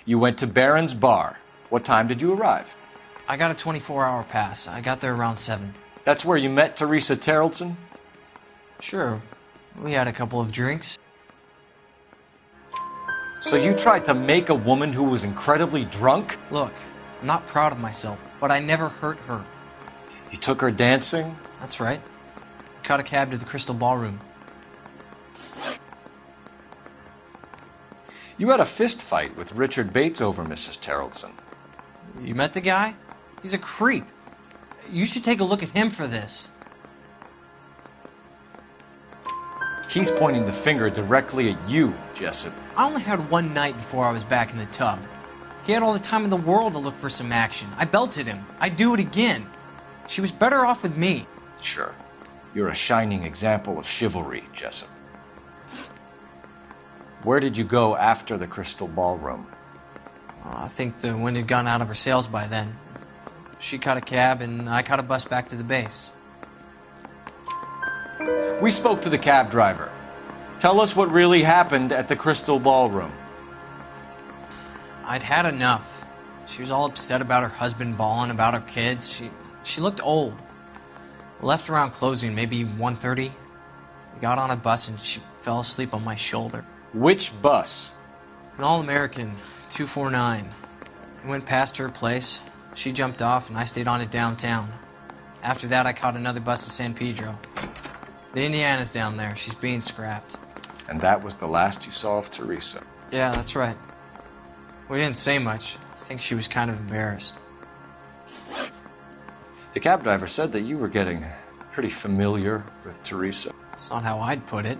You went to Barron's bar. What time did you arrive? I got a 24-hour pass. I got there around 7. That's where you met Teresa Terrelson? Sure. We had a couple of drinks. So you tried to make a woman who was incredibly drunk? Look, I'm not proud of myself, but I never hurt her. You took her dancing? That's right. Caught a cab to the Crystal Ballroom. You had a fist fight with Richard Bates over Mrs. Terrelson. You met the guy? He's a creep. You should take a look at him for this. He's pointing the finger directly at you, Jessup. I only had one night before I was back in the tub. He had all the time in the world to look for some action. I belted him. I'd do it again. She was better off with me. Sure. You're a shining example of chivalry, Jessup. Where did you go after the Crystal Ballroom? I think the wind had gone out of her sails by then. She caught a cab, and I caught a bus back to the base. We spoke to the cab driver. Tell us what really happened at the Crystal Ballroom. I'd had enough. She was all upset about her husband bawling about her kids. She looked old. Left around closing, maybe 1:30. We got on a bus and she fell asleep on my shoulder. Which bus? An All-American, 249. I went past her place. She jumped off and I stayed on it downtown. After that, I caught another bus to San Pedro. The Indiana's down there. She's being scrapped. And that was the last you saw of Teresa. Yeah, that's right. We didn't say much. I think she was kind of embarrassed. The cab driver said that you were getting pretty familiar with Teresa. That's not how I'd put it.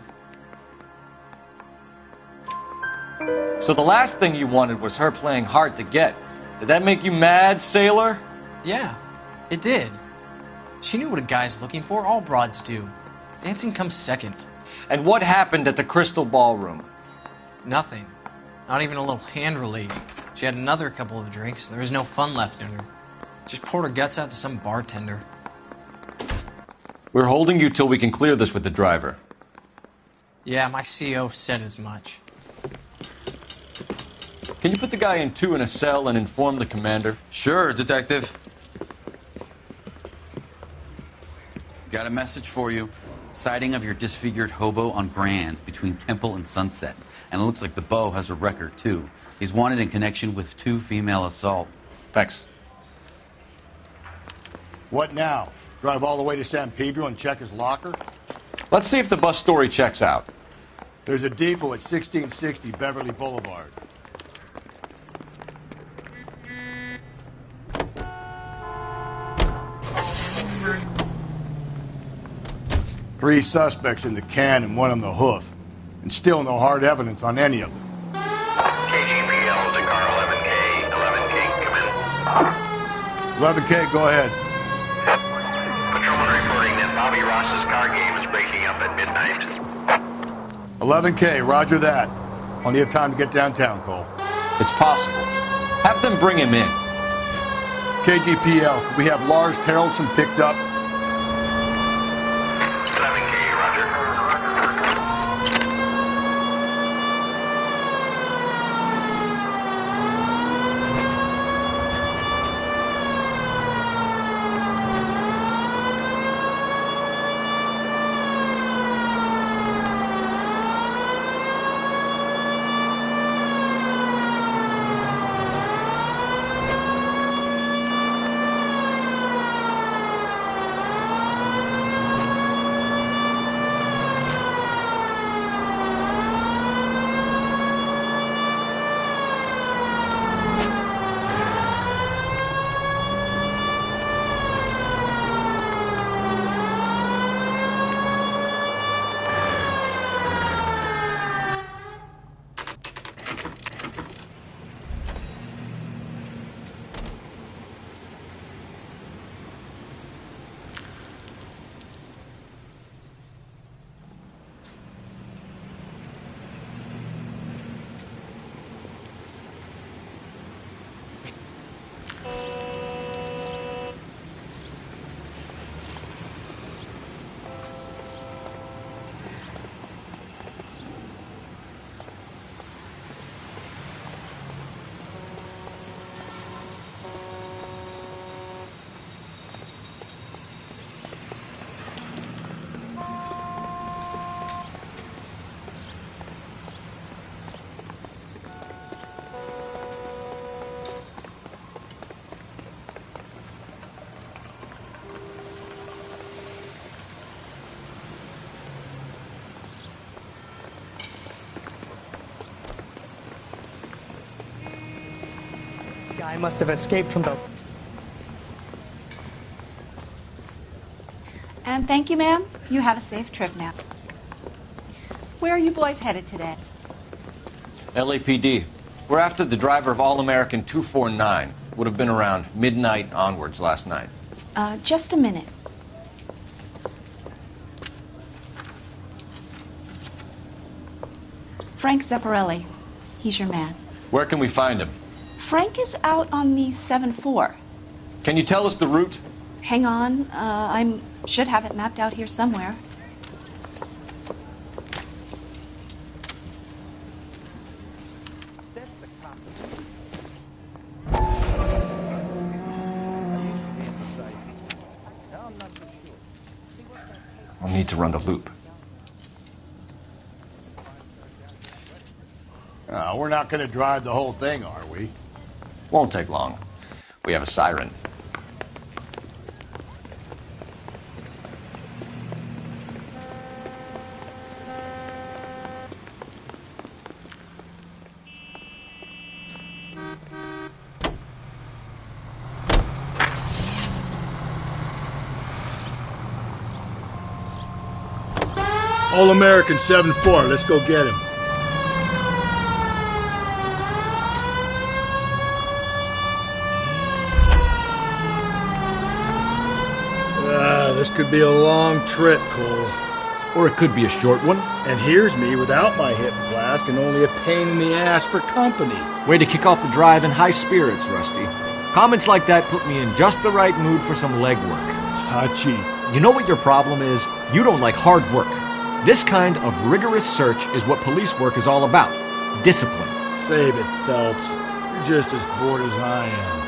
So the last thing you wanted was her playing hard to get. Did that make you mad, sailor? Yeah, it did. She knew what a guy's looking for. All broads do. Dancing comes second. And what happened at the Crystal Ballroom? Nothing. Not even a little hand relief. She had another couple of drinks. There was no fun left in her. Just poured her guts out to some bartender. We're holding you till we can clear this with the driver. Yeah, my CO said as much. Can you put the guy in two in a cell and inform the commander? Sure, Detective. Got a message for you. Sighting of your disfigured hobo on Grand between Temple and Sunset. And it looks like the beau has a record, too. He's wanted in connection with 2 female assaults. Thanks. What now? Drive all the way to San Pedro and check his locker? Let's see if the bus story checks out. There's a depot at 1660 Beverly Boulevard. Three suspects in the can and one on the hoof. And still no hard evidence on any of them. KGPL to car 11K. 11K, come in. 11K, go ahead. Patrolman reporting that Bobby Ross's car game is breaking up at midnight. 11K, roger that. Plenty of time to get downtown, Cole. It's possible. Have them bring him in. KGPL, could we have Lars Haraldson picked up? 11K, roger. I must have escaped from the... And thank you, ma'am. You have a safe trip now. Where are you boys headed today? LAPD. We're after the driver of All-American 249. Would have been around midnight onwards last night. Just a minute. Frank Zeffirelli. He's your man. Where can we find him? Frank is out on the 7-4. Can you tell us the route? Hang on. I should have it mapped out here somewhere. We'll need to run the loop. We're not going to drive the whole thing, are we? Won't take long. We have a siren. All American 7-4, let's go get him. This could be a long trip, Cole. Or it could be a short one. And here's me without my hip flask and only a pain in the ass for company. Way to kick off the drive in high spirits, Rusty. Comments like that put me in just the right mood for some legwork. Touchy. You know what your problem is? You don't like hard work. This kind of rigorous search is what police work is all about. Discipline. Save it, Phelps. You're just as bored as I am.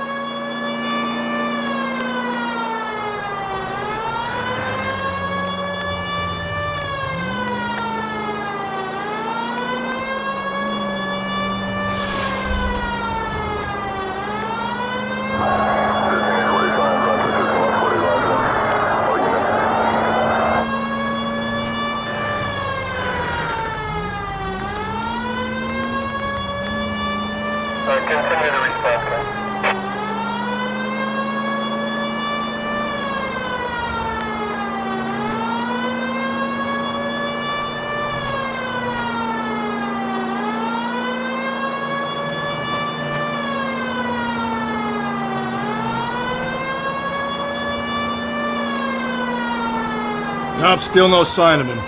Nope, still no sign of him.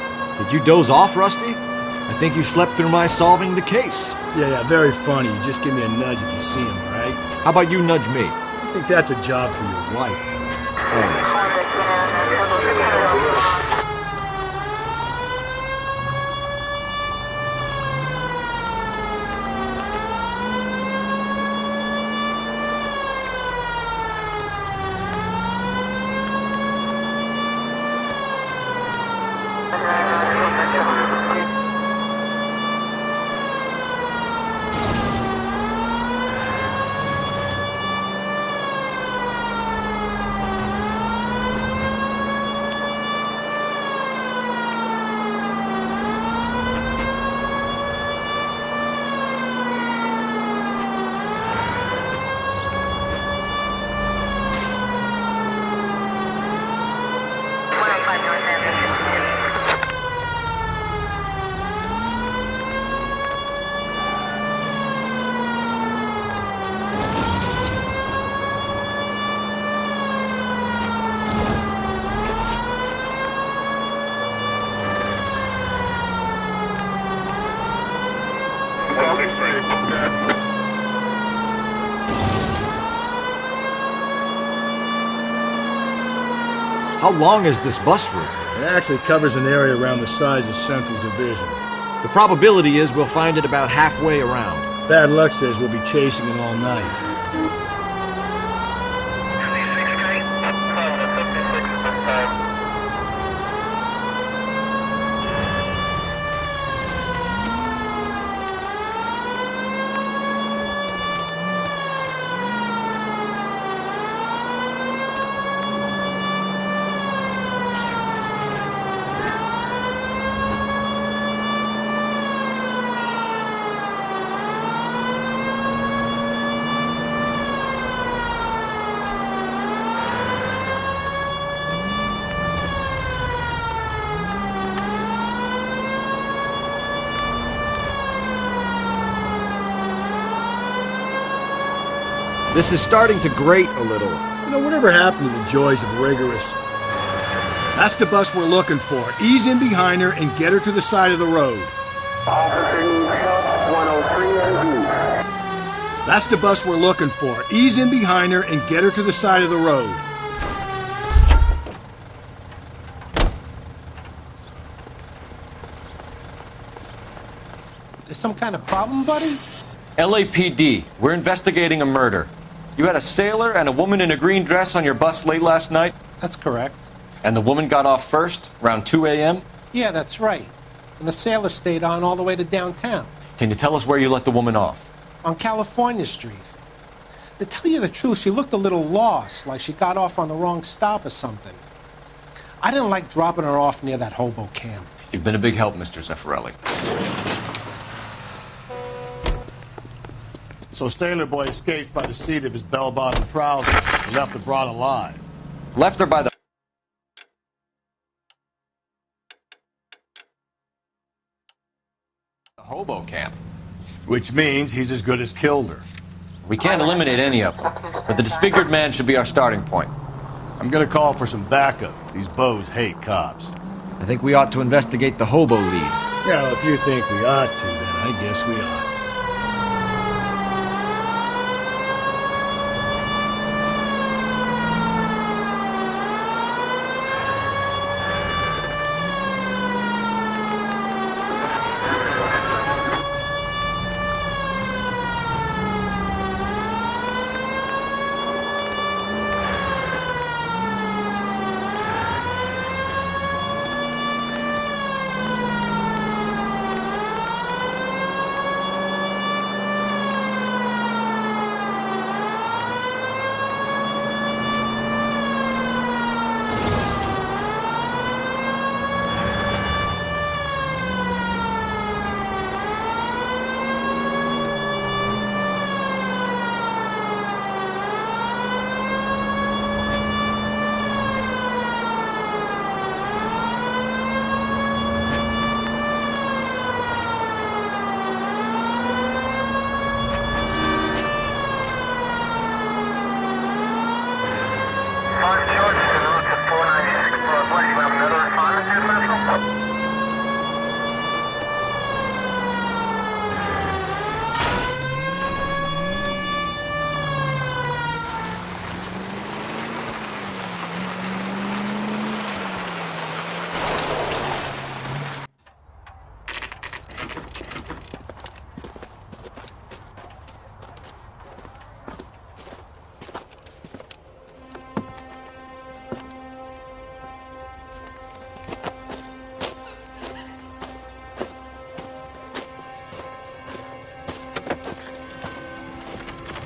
Did you doze off, Rusty? I think you slept through my solving the case. Yeah, very funny. You just give me a nudge if you see him, all right? How about you nudge me? I think that's a job for your wife. How long is this bus route? It actually covers an area around the size of Central Division. The probability is we'll find it about halfway around. Bad luck says we'll be chasing it all night. This is starting to grate a little. You know, whatever happened to the joys of rigorous... That's the bus we're looking for. Ease in behind her and get her to the side of the road. Officer needs help, 103 and That's the bus we're looking for. Ease in behind her and get her to the side of the road. There's some kind of problem, buddy? LAPD, we're investigating a murder. You had a sailor and a woman in a green dress on your bus late last night? That's correct. And the woman got off first, around 2 a.m.? Yeah, that's right. And the sailor stayed on all the way to downtown. Can you tell us where you let the woman off? On California Street. To tell you the truth, she looked a little lost, like she got off on the wrong stop or something. I didn't like dropping her off near that hobo camp. You've been a big help, Mr. Zeffirelli. So Sailor Boy escaped by the seat of his bell-bottom trousers and left the broad alive. Left her by the hobo camp. Which means he's as good as killed her. We can't eliminate any of them, but the disfigured man should be our starting point. I'm gonna call for some backup. These bows hate cops. I think we ought to investigate the hobo lead. Yeah, if you think we ought to, then I guess we ought.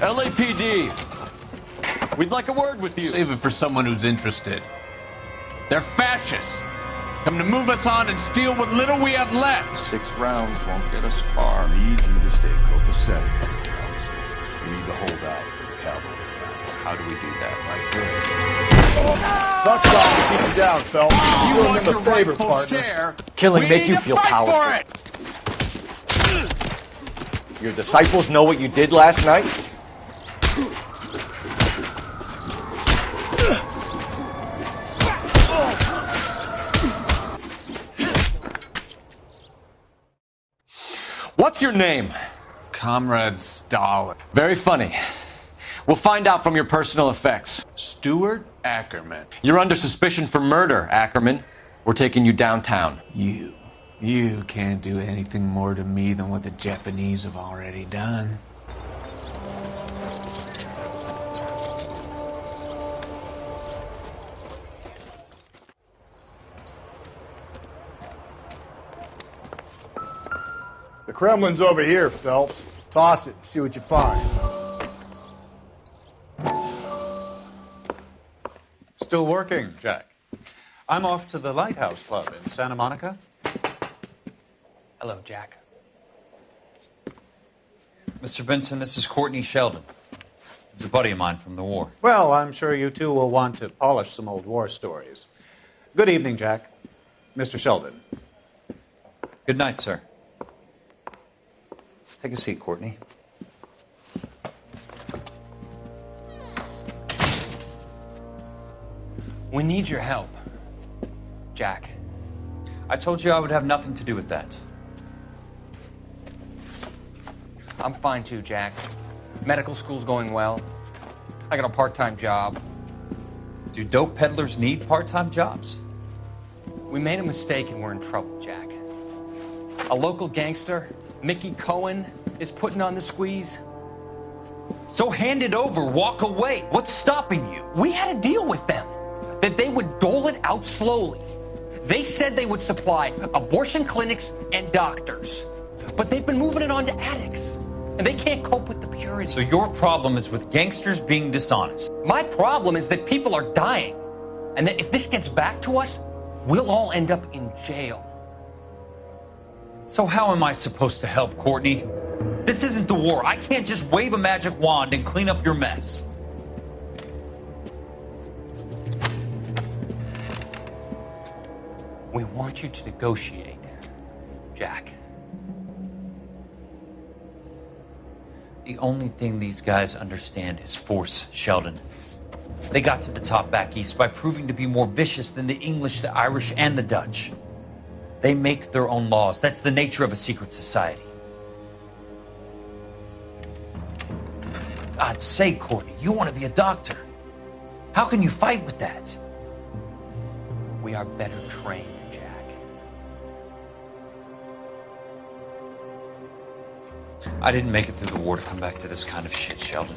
LAPD, we'd like a word with you. Save it for someone who's interested. They're fascists. Come to move us on and steal what little we have left. 6 rounds won't get us far. I need you to stay copacetic, Phelps. We need to hold out to the cavalry line. How do we do that? Like this. Buck's off to keep him down, Phelps. You do want him a your favor, rightful partner. share? Killing We make need you to feel fight powerful. for it. Your disciples know what you did last night? What's your name? Comrade Stalin. Very funny. We'll find out from your personal effects. Stuart Ackerman. You're under suspicion for murder, Ackerman. We're taking you downtown. You can't do anything more to me than what the Japanese have already done. The Kremlin's over here, Phelps. Toss it and see what you find. Still working, Jack. I'm off to the Lighthouse Club in Santa Monica. Hello, Jack. Mr. Benson, this is Courtney Sheldon. He's a buddy of mine from the war. Well, I'm sure you two will want to polish some old war stories. Good evening, Jack. Mr. Sheldon. Good night, sir. Take a seat, Courtney. We need your help, Jack. I told you I would have nothing to do with that. I'm fine too, Jack. Medical school's going well. I got a part-time job. Do dope peddlers need part-time jobs? We made a mistake and we're in trouble, Jack. A local gangster, Mickey Cohen, is putting on the squeeze. So hand it over, walk away. What's stopping you? We had a deal with them that they would dole it out slowly. They said they would supply abortion clinics and doctors, but they've been moving it on to addicts, and they can't cope with the purity. So your problem is with gangsters being dishonest. My problem is that people are dying, and that if this gets back to us, we'll all end up in jail. So how am I supposed to help, Courtney? This isn't the war. I can't just wave a magic wand and clean up your mess. We want you to negotiate, Jack. The only thing these guys understand is force, Sheldon. They got to the top back east by proving to be more vicious than the English, the Irish, and the Dutch. They make their own laws. That's the nature of a secret society. God's sake, Courtney, you want to be a doctor. How can you fight with that? We are better trained, Jack. I didn't make it through the war to come back to this kind of shit, Sheldon.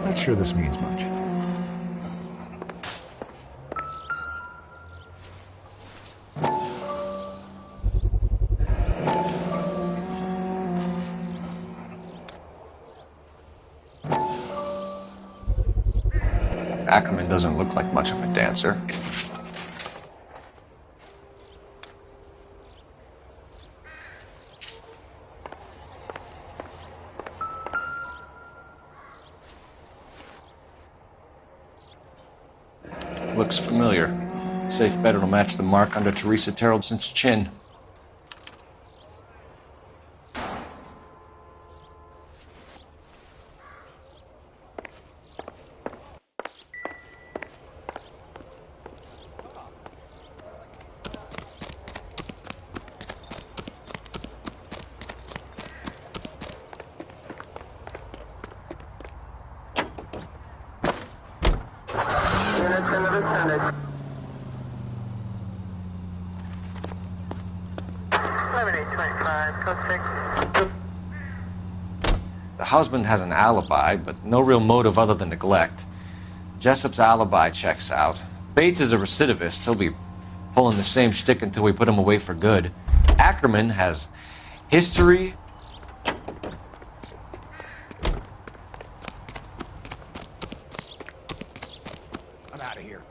Not sure this means much. Ackerman doesn't look like much of a dancer. Looks familiar. Safe bet it'll match the mark under Teresa Terrelson's chin. The husband has an alibi, but no real motive other than neglect. Jessup's alibi checks out. Bates is a recidivist. He'll be pulling the same shtick until we put him away for good. Ackerman has history. I'm out of here.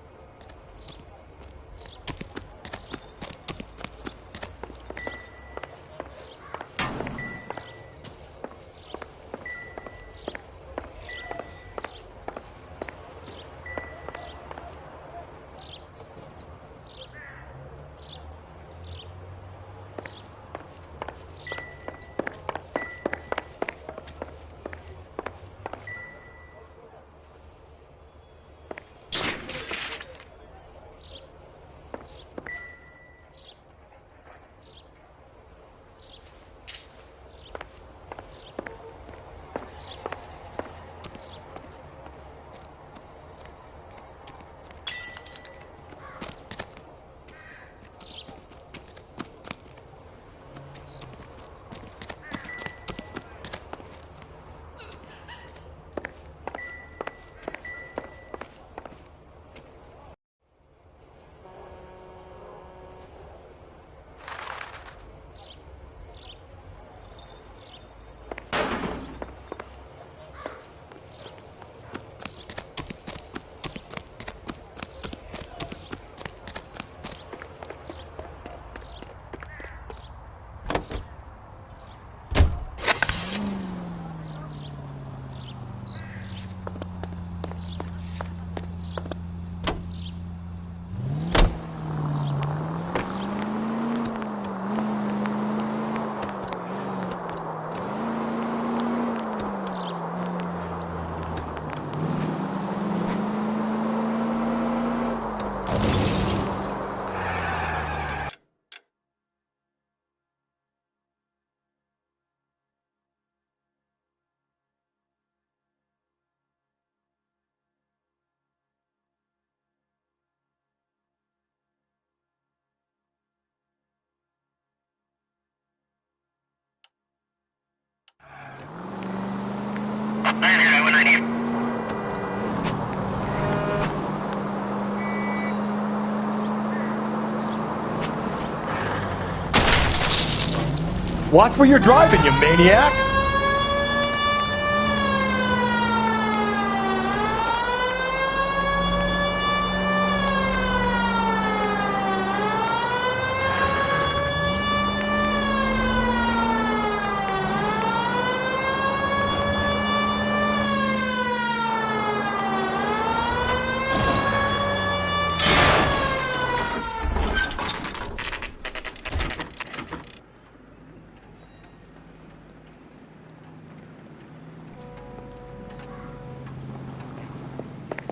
Watch where you're driving, you maniac!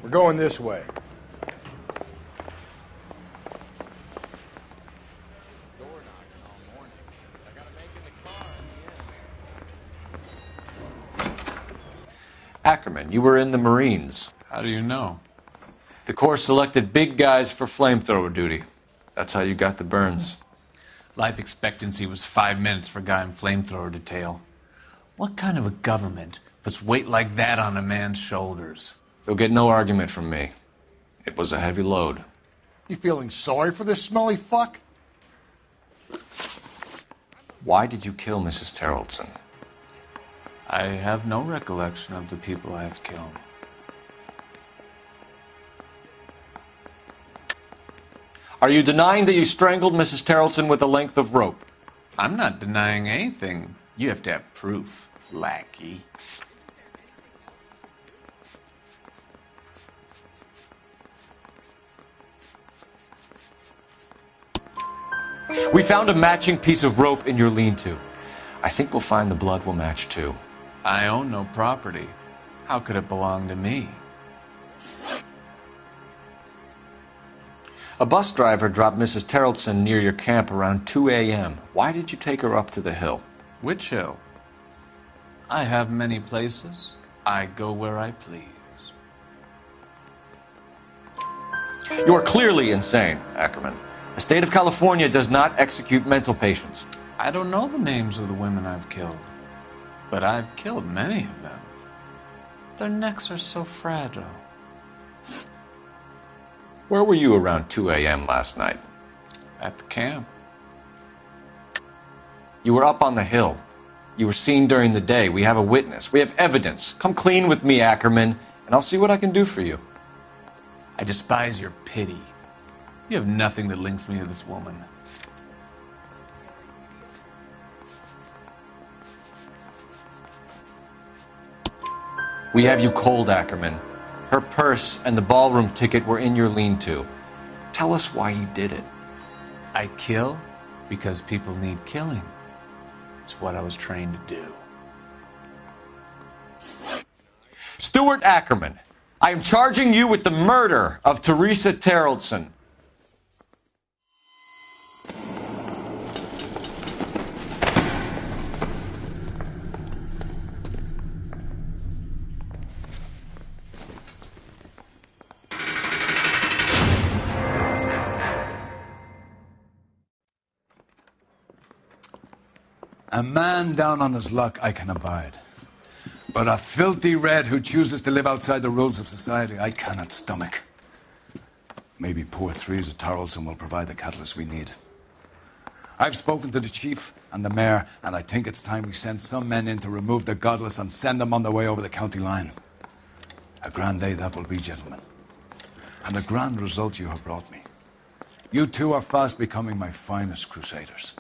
We're going this way. Ackerman, you were in the Marines. How do you know? The Corps selected big guys for flamethrower duty. That's how you got the burns. Life expectancy was 5 minutes for a guy in flamethrower detail. What kind of a government puts weight like that on a man's shoulders? You'll get no argument from me. It was a heavy load. You feeling sorry for this smelly fuck? Why did you kill Mrs. Terrelson? I have no recollection of the people I have killed. Are you denying that you strangled Mrs. Terrelson with a length of rope? I'm not denying anything. You have to have proof, lackey. We found a matching piece of rope in your lean-to. I think we'll find the blood will match too. I own no property. How could it belong to me? A bus driver dropped Mrs. Terrelson near your camp around 2 a.m. Why did you take her up to the hill? Which hill? I have many places. I go where I please. You are clearly insane, Ackerman. The state of California does not execute mental patients. I don't know the names of the women I've killed, but I've killed many of them. Their necks are so fragile. Where were you around 2 a.m. last night? At the camp. You were up on the hill. You were seen during the day. We have a witness. We have evidence. Come clean with me, Ackerman, and I'll see what I can do for you. I despise your pity. You have nothing that links me to this woman. We have you cold, Ackerman. Her purse and the ballroom ticket were in your lean-to. Tell us why you did it. I kill because people need killing. It's what I was trained to do. Stuart Ackerman, I am charging you with the murder of Teresa Terrelson. A man down on his luck I can abide. But a filthy red who chooses to live outside the rules of society I cannot stomach. Maybe poor Teresa Terrelson will provide the catalyst we need. I've spoken to the chief and the mayor, and I think it's time we send some men in to remove the godless and send them on their way over the county line. A grand day that will be, gentlemen. And a grand result you have brought me. You two are fast becoming my finest crusaders.